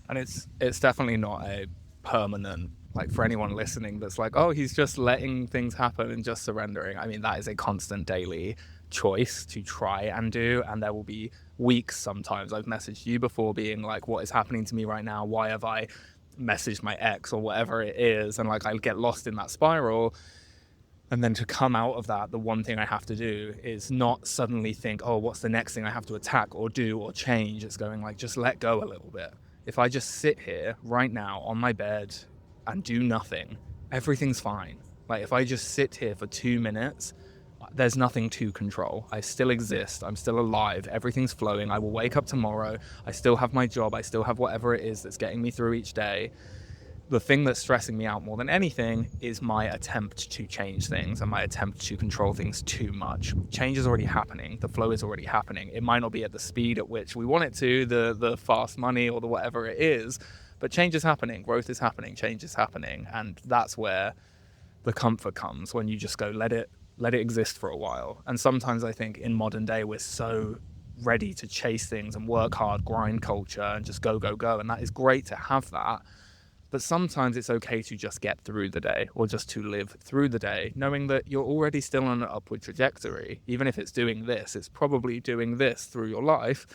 And it's definitely not a permanent, like, for anyone listening that's like, oh, he's just letting things happen and just surrendering. I mean, that is a constant daily choice to try and do. And there will be weeks sometimes. I've messaged you before being like, what is happening to me right now? Why have I messaged my ex or whatever it is? And like, I get lost in that spiral. And then to come out of that, the one thing I have to do is not suddenly think, oh, what's the next thing I have to attack or do or change? It's going like, just let go a little bit. If I just sit here right now on my bed and do nothing, everything's fine. Like, if I just sit here for 2 minutes, there's nothing to control. I still exist. I'm still alive. Everything's flowing. I will wake up tomorrow. I still have my job. I still have whatever it is that's getting me through each day. The thing that's stressing me out more than anything is my attempt to change things and my attempt to control things too much. Change is already happening. The flow is already happening. It might not be at the speed at which we want it to, the fast money or the whatever it is, but change is happening. Growth is happening. Change is happening. And that's where the comfort comes, when you just go, let it exist for a while. And sometimes I think in modern day, we're so ready to chase things and work hard, grind culture and just go. And that is great to have that. But sometimes it's okay to just get through the day, or just to live through the day, knowing that you're already still on an upward trajectory. Even if it's doing this, it's probably doing this through your life.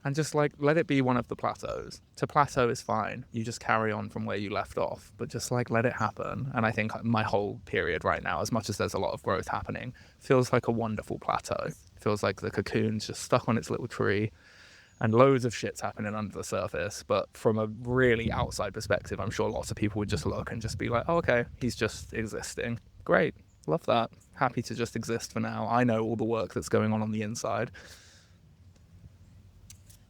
And just like, let it be one of the plateaus. To plateau is fine. You just carry on from where you left off, but just like, let it happen. And I think my whole period right now, as much as there's a lot of growth happening, feels like a wonderful plateau. Feels like the cocoon's just stuck on its little tree and loads of shit's happening under the surface. But from a really outside perspective, I'm sure lots of people would just look and just be like, oh, okay, he's just existing. Great. Love that. Happy to just exist for now. I know all the work that's going on the inside.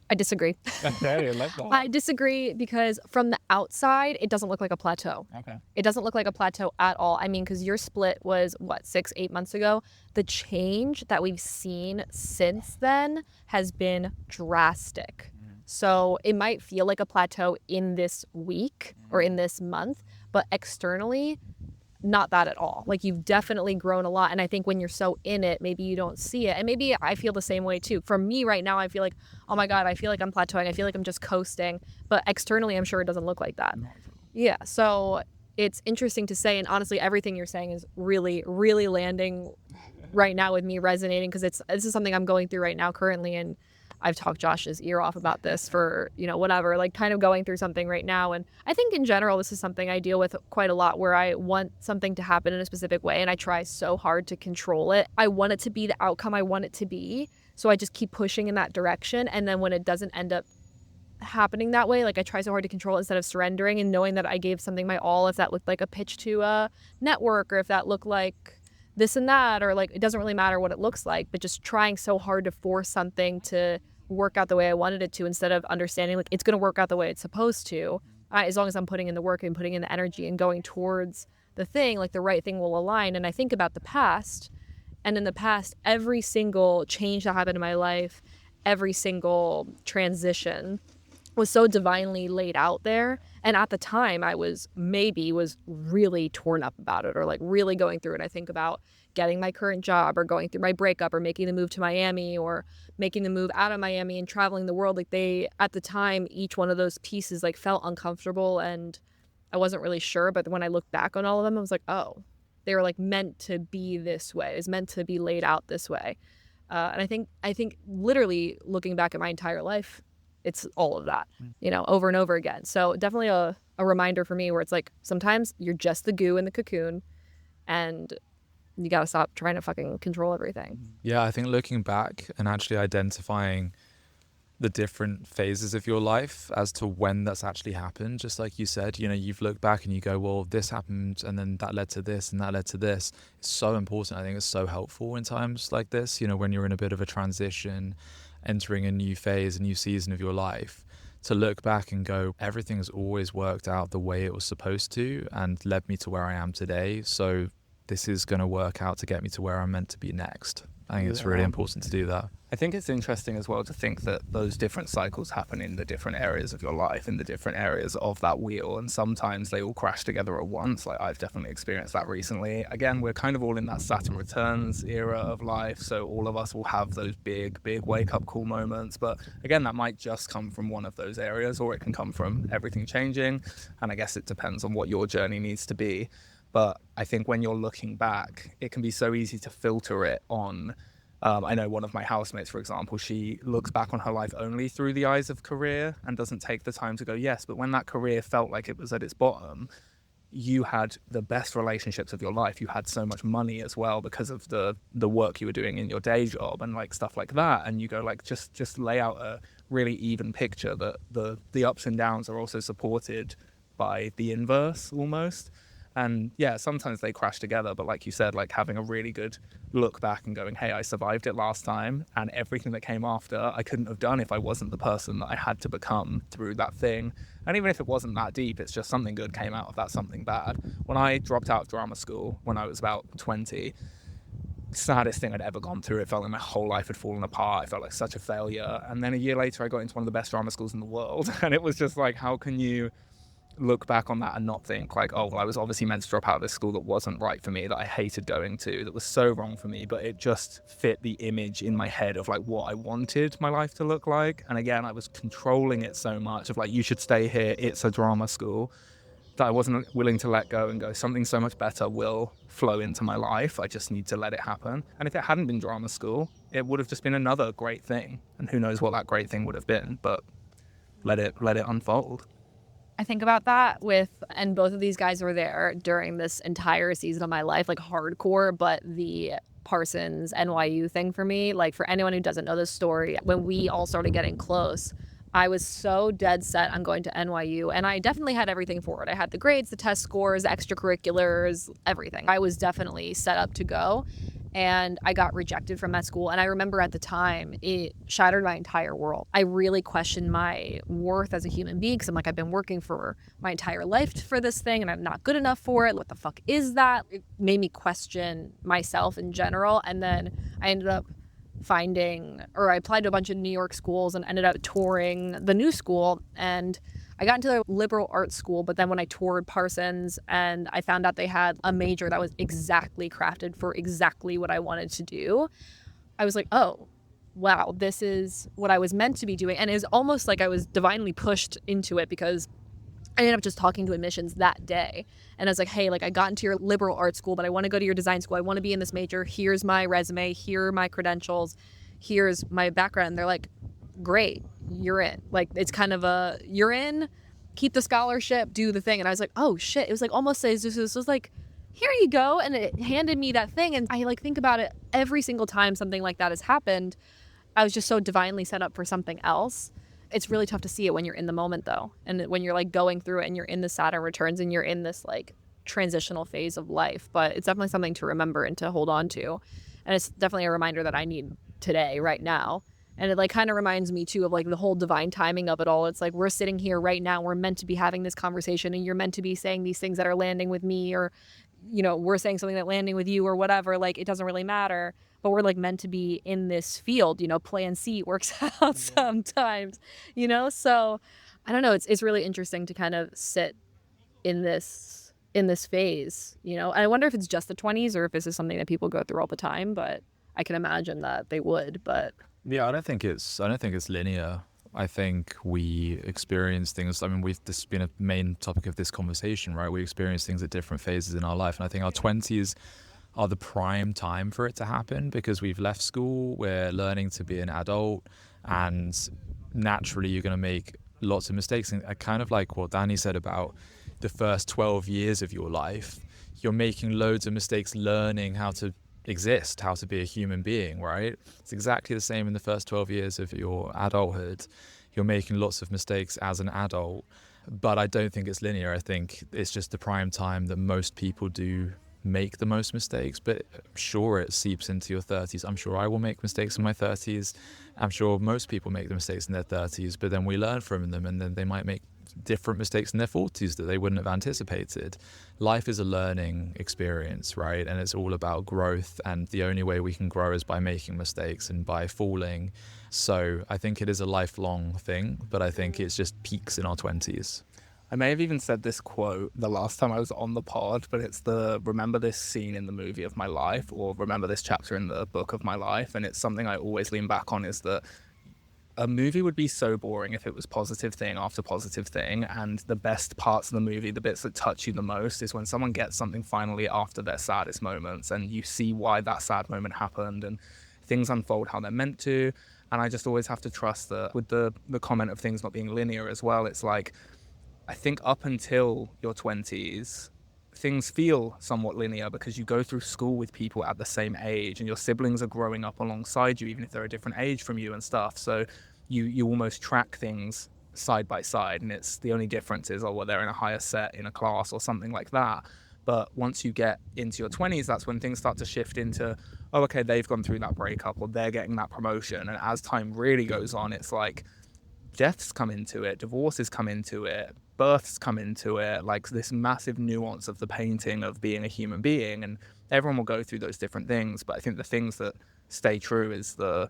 I disagree. Okay, I like that. I disagree because from the outside, it doesn't look like a plateau. Okay. It doesn't look like a plateau at all. I mean, because your split was, 6-8 months ago? The change that we've seen since then has been drastic. So it might feel like a plateau in this week or in this month, but externally, not that at all. Like, you've definitely grown a lot. And I think when you're so in it, maybe you don't see it. And maybe I feel the same way too. For me right now, I feel like, oh my God, I feel like I'm plateauing. I feel like I'm just coasting. But externally, I'm sure it doesn't look like that. Yeah. So it's interesting to say. And honestly, everything you're saying is really, really landing right now with me, resonating, because this is something I'm going through right now currently. And I've talked Josh's ear off about this for, whatever, like kind of going through something right now. And I think in general, this is something I deal with quite a lot, where I want something to happen in a specific way and I try so hard to control it. I want it to be the outcome I want it to be. So I just keep pushing in that direction. And then when it doesn't end up happening that way, like, I try so hard to control it instead of surrendering and knowing that I gave something my all, if that looked like a pitch to a network or if that looked like this and that, or like, it doesn't really matter what it looks like, but just trying so hard to force something to work out the way I wanted it to, instead of understanding like it's going to work out the way it's supposed to. As long as I'm putting in the work and putting in the energy and going towards the thing, like the right thing will align. And I think about the past, and in the past, every single change that happened in my life, every single transition was so divinely laid out there. And at the time, I was really torn up about it, or like really going through it. I think about getting my current job, or going through my breakup, or making the move to Miami, or making the move out of Miami and traveling the world. Like, at the time, each one of those pieces like felt uncomfortable, and I wasn't really sure. But when I look back on all of them, I was like, oh, they were like meant to be this way. It was meant to be laid out this way. And I think literally looking back at my entire life, it's all of that, over and over again. So definitely a reminder for me, where it's like, sometimes you're just the goo in the cocoon, and you got to stop trying to fucking control everything. Yeah, I think looking back and actually identifying the different phases of your life as to when that's actually happened, just like you said, you've looked back and you go, well, this happened and then that led to this and that led to this. It's so important. I think it's so helpful in times like this, when you're in a bit of a transition, entering a new phase, a new season of your life, to look back and go, everything's always worked out the way it was supposed to and led me to where I am today. So this is going to work out to get me to where I'm meant to be next. I think it's really important to do that. I think it's interesting as well to think that those different cycles happen in the different areas of your life, in the different areas of that wheel, and sometimes they all crash together at once. Like, I've definitely experienced that recently. Again, we're kind of all in that Saturn returns era of life, so all of us will have those big wake-up call moments. But again, that might just come from one of those areas, or it can come from everything changing, and I guess it depends on what your journey needs to be. But I think when you're looking back, it can be so easy to filter it on I know one of my housemates, for example, she looks back on her life only through the eyes of career and doesn't take the time to go, yes, but when that career felt like it was at its bottom, you had the best relationships of your life. You had so much money as well because of the work you were doing in your day job and like stuff like that. And you go like, just lay out a really even picture that the ups and downs are also supported by the inverse almost. And yeah, sometimes they crash together, but like you said, like having a really good look back and going, hey, I survived it last time, and everything that came after I couldn't have done if I wasn't the person that I had to become through that thing. And even if it wasn't that deep, it's just something good came out of that something bad. When I dropped out of drama school when I was about 20, saddest thing I'd ever gone through. It felt like my whole life had fallen apart. I felt like such a failure. And then a year later, I got into one of the best drama schools in the world. And it was just like, how can you look back on that and not think like, oh, well, I was obviously meant to drop out of this school that wasn't right for me, that I hated going to, that was so wrong for me, but it just fit the image in my head of like what I wanted my life to look like. And again, I was controlling it so much of like, you should stay here, it's a drama school, that I wasn't willing to let go and go, something so much better will flow into my life. I just need to let it happen. And if it hadn't been drama school, it would have just been another great thing. And who knows what that great thing would have been, but let it unfold. I think about that and both of these guys were there during this entire season of my life, like hardcore, but the Parsons NYU thing for me, like for anyone who doesn't know this story, when we all started getting close, I was so dead set on going to NYU, and I definitely had everything for it. I had the grades, the test scores, extracurriculars, everything. I was definitely set up to go, and I got rejected from that school. And I remember at the time, it shattered my entire world. I really questioned my worth as a human being because I'm like, I've been working for my entire life for this thing and I'm not good enough for it. What the fuck is that? It made me question myself in general. And then I ended up I applied to a bunch of New York schools and ended up touring the new school. And I got into the liberal arts school, but then when I toured Parsons and I found out they had a major that was exactly crafted for exactly what I wanted to do, I was like, oh, wow, this is what I was meant to be doing. And it was almost like I was divinely pushed into it because I ended up just talking to admissions that day. And I was like, hey, like I got into your liberal arts school, but I want to go to your design school. I want to be in this major. Here's my resume. Here are my credentials. Here's my background. And they're like, great, you're in. Like, it's kind of you're in, keep the scholarship, do the thing. And I was like, oh shit. It was like almost this was like, here you go. And it handed me that thing. And I like think about it every single time something like that has happened. I was just so divinely set up for something else. It's really tough to see it when you're in the moment though. And when you're like going through it and you're in the Saturn returns and you're in this like transitional phase of life. But it's definitely something to remember and to hold on to. And it's definitely a reminder that I need today, right now. And it like kind of reminds me too of like the whole divine timing of it all. It's like we're sitting here right now. We're meant to be having this conversation and you're meant to be saying these things that are landing with me, or, you know, we're saying something that landing with you or whatever. Like it doesn't really matter. But we're like meant to be in this field, you know, plan C works out sometimes, you know? So I don't know. It's really interesting to kind of sit in this phase, you know? And I wonder if it's just the 20s or if this is something that people go through all the time, but I can imagine that they would, but. Yeah, I don't think it's linear. I think we experience things. I mean, this has been a main topic of this conversation, right? We experience things at different phases in our life. And I think our 20s are the prime time for it to happen because we've left school, we're learning to be an adult, and naturally you're going to make lots of mistakes. And kind of like what Danny said about the first 12 years of your life, you're making loads of mistakes learning how to exist, how to be a human being, right? It's exactly the same in the first 12 years of your adulthood. You're making lots of mistakes as an adult, but I don't think it's linear. I think it's just the prime time that most people do make the most mistakes, but I'm sure it seeps into your 30s. I'm sure I will make mistakes in my 30s. I'm sure most people make the mistakes in their 30s, but then we learn from them, and then they might make different mistakes in their 40s that they wouldn't have anticipated. Life is a learning experience, right? And it's all about growth, and the only way we can grow is by making mistakes and by falling. So I think it is a lifelong thing, but I think it's just peaks in our 20s. I may have even said this quote the last time I was on the pod, but it's remember this scene in the movie of my life, or remember this chapter in the book of my life. And it's something I always lean back on, is that a movie would be so boring if it was positive thing after positive thing. And the best parts of the movie, the bits that touch you the most, is when someone gets something finally after their saddest moments, and you see why that sad moment happened, and things unfold how they're meant to. And I just always have to trust that. With the comment of things not being linear as well, it's like, I think up until your 20s, things feel somewhat linear because you go through school with people at the same age, and your siblings are growing up alongside you, even if they're a different age from you and stuff. So you almost track things side by side, and it's the only difference is, well, they're in a higher set in a class or something like that. But once you get into your 20s, that's when things start to shift into, oh, okay, they've gone through that breakup, or they're getting that promotion. And as time really goes on, it's like deaths come into it, divorces come into it, births come into it, like this massive nuance of the painting of being a human being. And everyone will go through those different things, but I think the things that stay true is the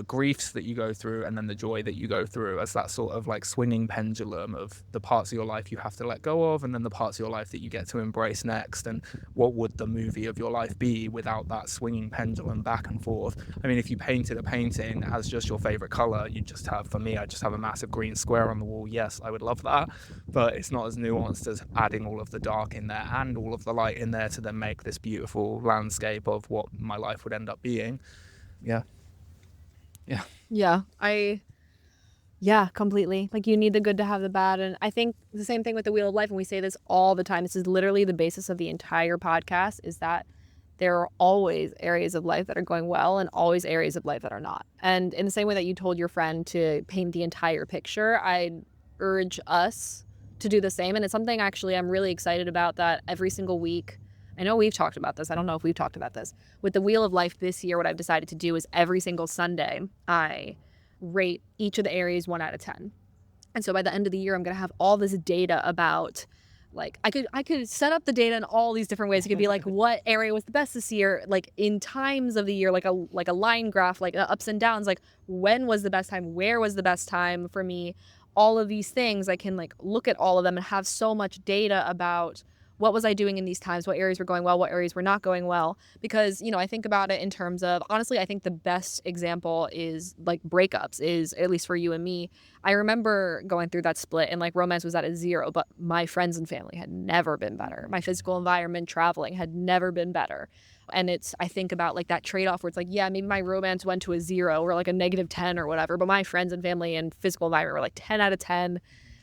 griefs that you go through, and then the joy that you go through, as that sort of like swinging pendulum of the parts of your life you have to let go of, and then the parts of your life that you get to embrace next. And what would the movie of your life be without that swinging pendulum back and forth? I mean, if you painted a painting as just your favorite color, you just have, for me, I just have a massive green square on the wall. Yes, I would love that, but it's not as nuanced as adding all of the dark in there and all of the light in there to then make this beautiful landscape of what my life would end up being. Yeah, completely. Like, you need the good to have the bad. And I think the same thing with the Wheel of Life, and we say this all the time. This is literally the basis of the entire podcast, is that there are always areas of life that are going well and always areas of life that are not. And in the same way that you told your friend to paint the entire picture, I urge us to do the same. And it's something actually I'm really excited about, that every single week, I know we've talked about this, I don't know if we've talked about this, with the Wheel of Life this year, what I've decided to do is every single Sunday, I rate each of the areas 1 out of 10. And so by the end of the year, I'm going to have all this data about, like, I could set up the data in all these different ways. It could be like, what area was the best this year, like in times of the year, like a line graph, like ups and downs, like when was the best time, where was the best time for me, all of these things. I can like look at all of them and have so much data about what was I doing in these times, what areas were going well, what areas were not going well. Because, you know, I think about it in terms of, honestly, I think the best example is like breakups, is, at least for you and me. I remember going through that split, and like romance was at a 0, but my friends and family had never been better. My physical environment, traveling, had never been better. And I think about like that trade-off where it's like, yeah, maybe my romance went to a 0 or like a -10 or whatever, but my friends and family and physical environment were like 10 out of 10.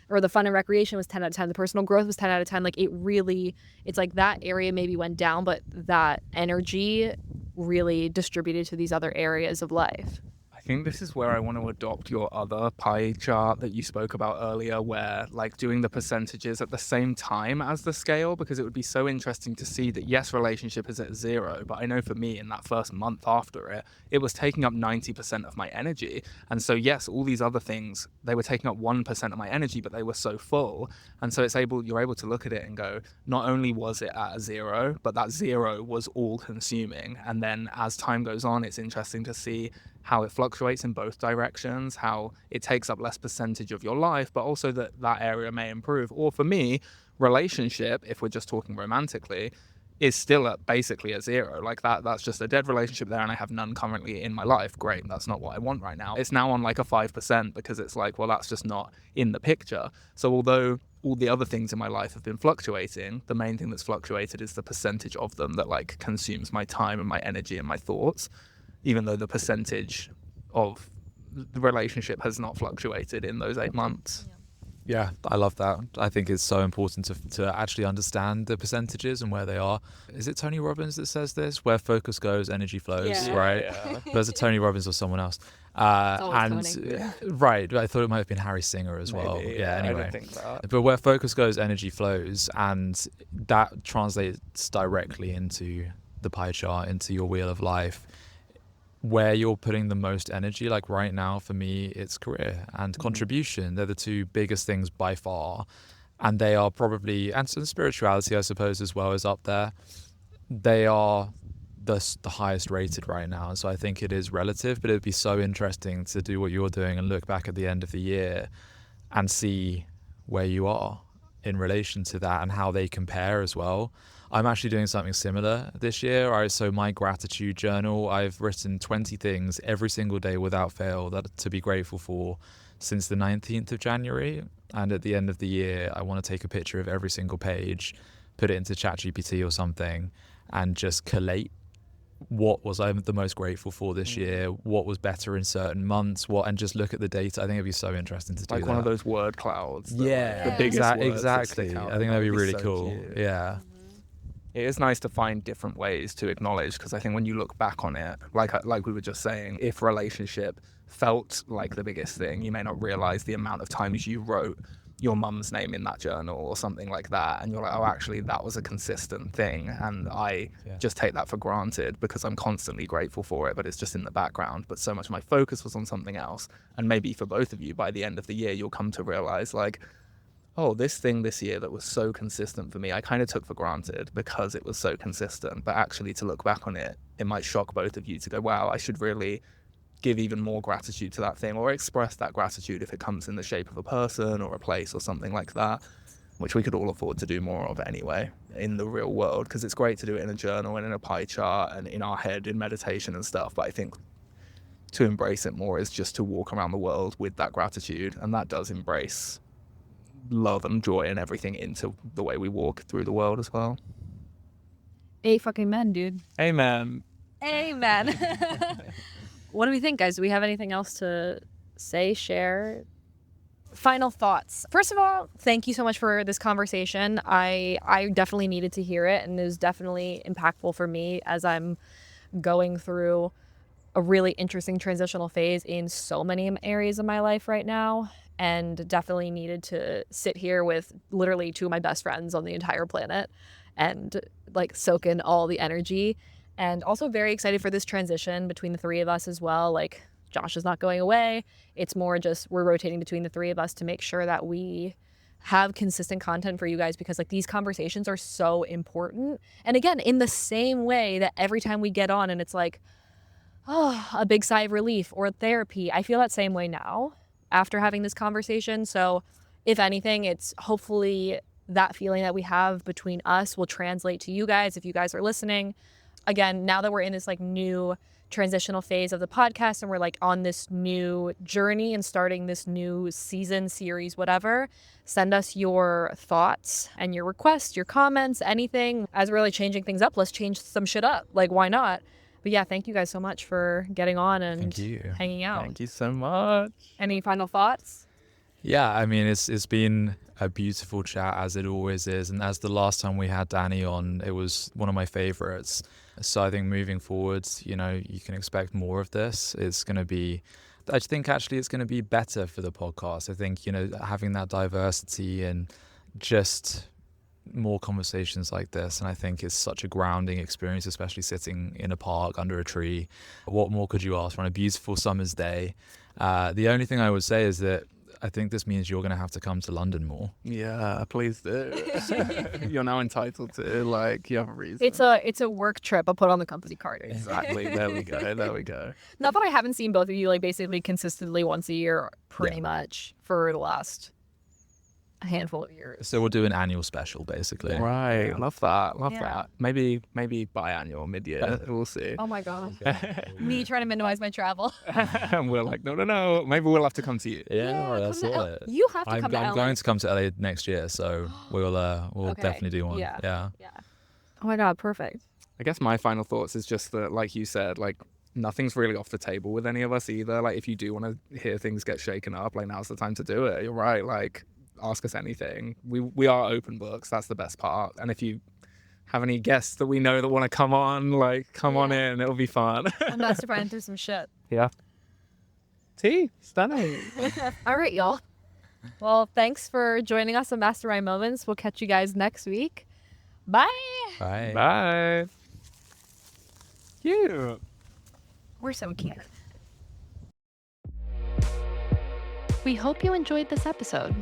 Or the fun and recreation was 10 out of 10. The personal growth was 10 out of 10. Like, it's like that area maybe went down, but that energy really distributed to these other areas of life. I think this is where I want to adopt your other pie chart that you spoke about earlier, where like doing the percentages at the same time as the scale, because it would be so interesting to see that, yes, relationship is at 0, but I know for me in that first month after it was taking up 90% of my energy. And so, yes, all these other things, they were taking up 1% of my energy, but they were so full. And so you're able to look at it and go, not only was it at a 0, but that 0 was all consuming. And then as time goes on, it's interesting to see how it fluctuates in both directions, how it takes up less percentage of your life, but also that area may improve. Or for me, relationship, if we're just talking romantically, is still at basically a 0. Like that's just a dead relationship there, and I have none currently in my life. Great, that's not what I want right now. It's now on like a 5% because it's like, well, that's just not in the picture. So although all the other things in my life have been fluctuating, the main thing that's fluctuated is the percentage of them that like consumes my time and my energy and my thoughts, even though the percentage of the relationship has not fluctuated in those 8 months. Yeah, I love that. I think it's so important to actually understand the percentages and where they are. Is it Tony Robbins that says this? Where focus goes, energy flows, right? Yeah. Was it Tony Robbins or someone else? Right, I thought it might have been Harry Singer as well. Maybe, yeah, anyway. I don't think that. But where focus goes, energy flows, and that translates directly into the pie chart, into your wheel of life. where you're putting the most energy. Like right now, for me, it's career and contribution. They're the two biggest things by far. And they are probably, and some spirituality, I suppose, as well, is up there. They are the highest rated right now. And so I think it is relative, but it'd be so interesting to do what you're doing and look back at the end of the year and see where you are in relation to that and how they compare as well. I'm actually doing something similar this year. So my gratitude journal, I've written 20 things every single day without fail that to be grateful for since the 19th of January. And at the end of the year, I want to take a picture of every single page, put it into ChatGPT or something, and just collate what was I the most grateful for this year, what was better in certain months, and just look at the data. I think it'd be so interesting to do like that. one of those word clouds. Yeah, the biggest words exactly. that stick out. I think that'd be really so cool. Cute. Yeah. It is nice to find different ways to acknowledge, because I think when you look back on it, like we were just saying, if relationship felt like the biggest thing, you may not realize the amount of times you wrote your mum's name in that journal or something like that, and you're like, oh, actually that was a consistent thing, and I just take that for granted because I'm constantly grateful for it, but it's just in the background. But so much of my focus was on something else. And maybe for both of you, by the end of the year, you'll come to realize, like, oh, this thing this year that was so consistent for me, I kind of took for granted because it was so consistent. But actually, to look back on it, it might shock both of you to go, wow, I should really give even more gratitude to that thing, or express that gratitude if it comes in the shape of a person or a place or something like that, which we could all afford to do more of anyway in the real world, because it's great to do it in a journal and in a pie chart and in our head in meditation and stuff. But I think to embrace it more is just to walk around the world with that gratitude, and that does embrace love and joy and everything into the way we walk through the world as well. Amen, dude. Amen. What do we think, guys? Do we have anything else to say, share? Final thoughts. First of all, thank you so much for this conversation. I definitely needed to hear it, and it was definitely impactful for me as I'm going through a really interesting transitional phase in so many areas of my life right now, and definitely needed to sit here with literally two of my best friends on the entire planet and like soak in all the energy. And also very excited for this transition between the three of us as well. Like, Josh is not going away. It's more just we're rotating between the three of us to make sure that we have consistent content for you guys, because like these conversations are so important. And again, in the same way that every time we get on and it's like, oh, a big sigh of relief or therapy, I feel that same way now after having this conversation. So if anything, it's hopefully that feeling that we have between us will translate to you guys if you guys are listening. Again, now that we're in this like new transitional phase of the podcast and we're like on this new journey and starting this new season, series, whatever, send us your thoughts and your requests, your comments, anything. As we're really changing things up, let's change some shit up. Like, why not? But yeah, thank you guys so much for getting on and hanging out. Thank you so much. Any final thoughts? Yeah, I mean, it's been a beautiful chat, as it always is. And as the last time we had Danny on, it was one of my favorites. So I think moving forwards, you know, you can expect more of this. It's going to be, I think actually it's going to be better for the podcast. I think, you know, having that diversity and just more conversations like this, and I think it's such a grounding experience, especially sitting in a park under a tree. What more could you ask for on a beautiful summer's day? The only thing I would say is that I think this means you're going to have to come to London more. Yeah, please do. You're now entitled to, like, you have a reason. It's a work trip. I'll put on the company card. Exactly. There we go. Not that I haven't seen both of you like basically consistently once a year, pretty much for the last handful of years. So we'll do an annual special, basically. Right. Yeah. Love that. Love Yeah. that. Maybe biannual, mid-year. We'll see. Oh my god. Me trying to minimize my travel. And we're like, no. Maybe we'll have to come to you. Yeah, all right, that's come to all L- it. You have to I'm come to LA. going to come to LA next year, so we'll Okay. definitely do one. Yeah. Yeah. Oh my god, perfect. I guess my final thoughts is just that, like you said, like, nothing's really off the table with any of us either. Like, if you do want to hear things get shaken up, like, now's the time to do it. You're right. Like, ask us anything. We are open books. That's the best part. And if you have any guests that we know that want to come on, like, come on in. It'll be fun. I'm masterminding through some shit. Yeah. Stunning. All right, y'all. Well, thanks for joining us on Mastermind Moments. We'll catch you guys next week. Bye. Bye. Bye. Cute. We're so cute. We hope you enjoyed this episode.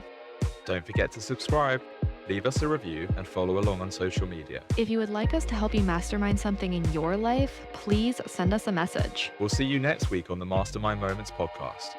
Don't forget to subscribe, leave us a review, and follow along on social media. If you would like us to help you mastermind something in your life, please send us a message. We'll see you next week on the Mastermind Moments podcast.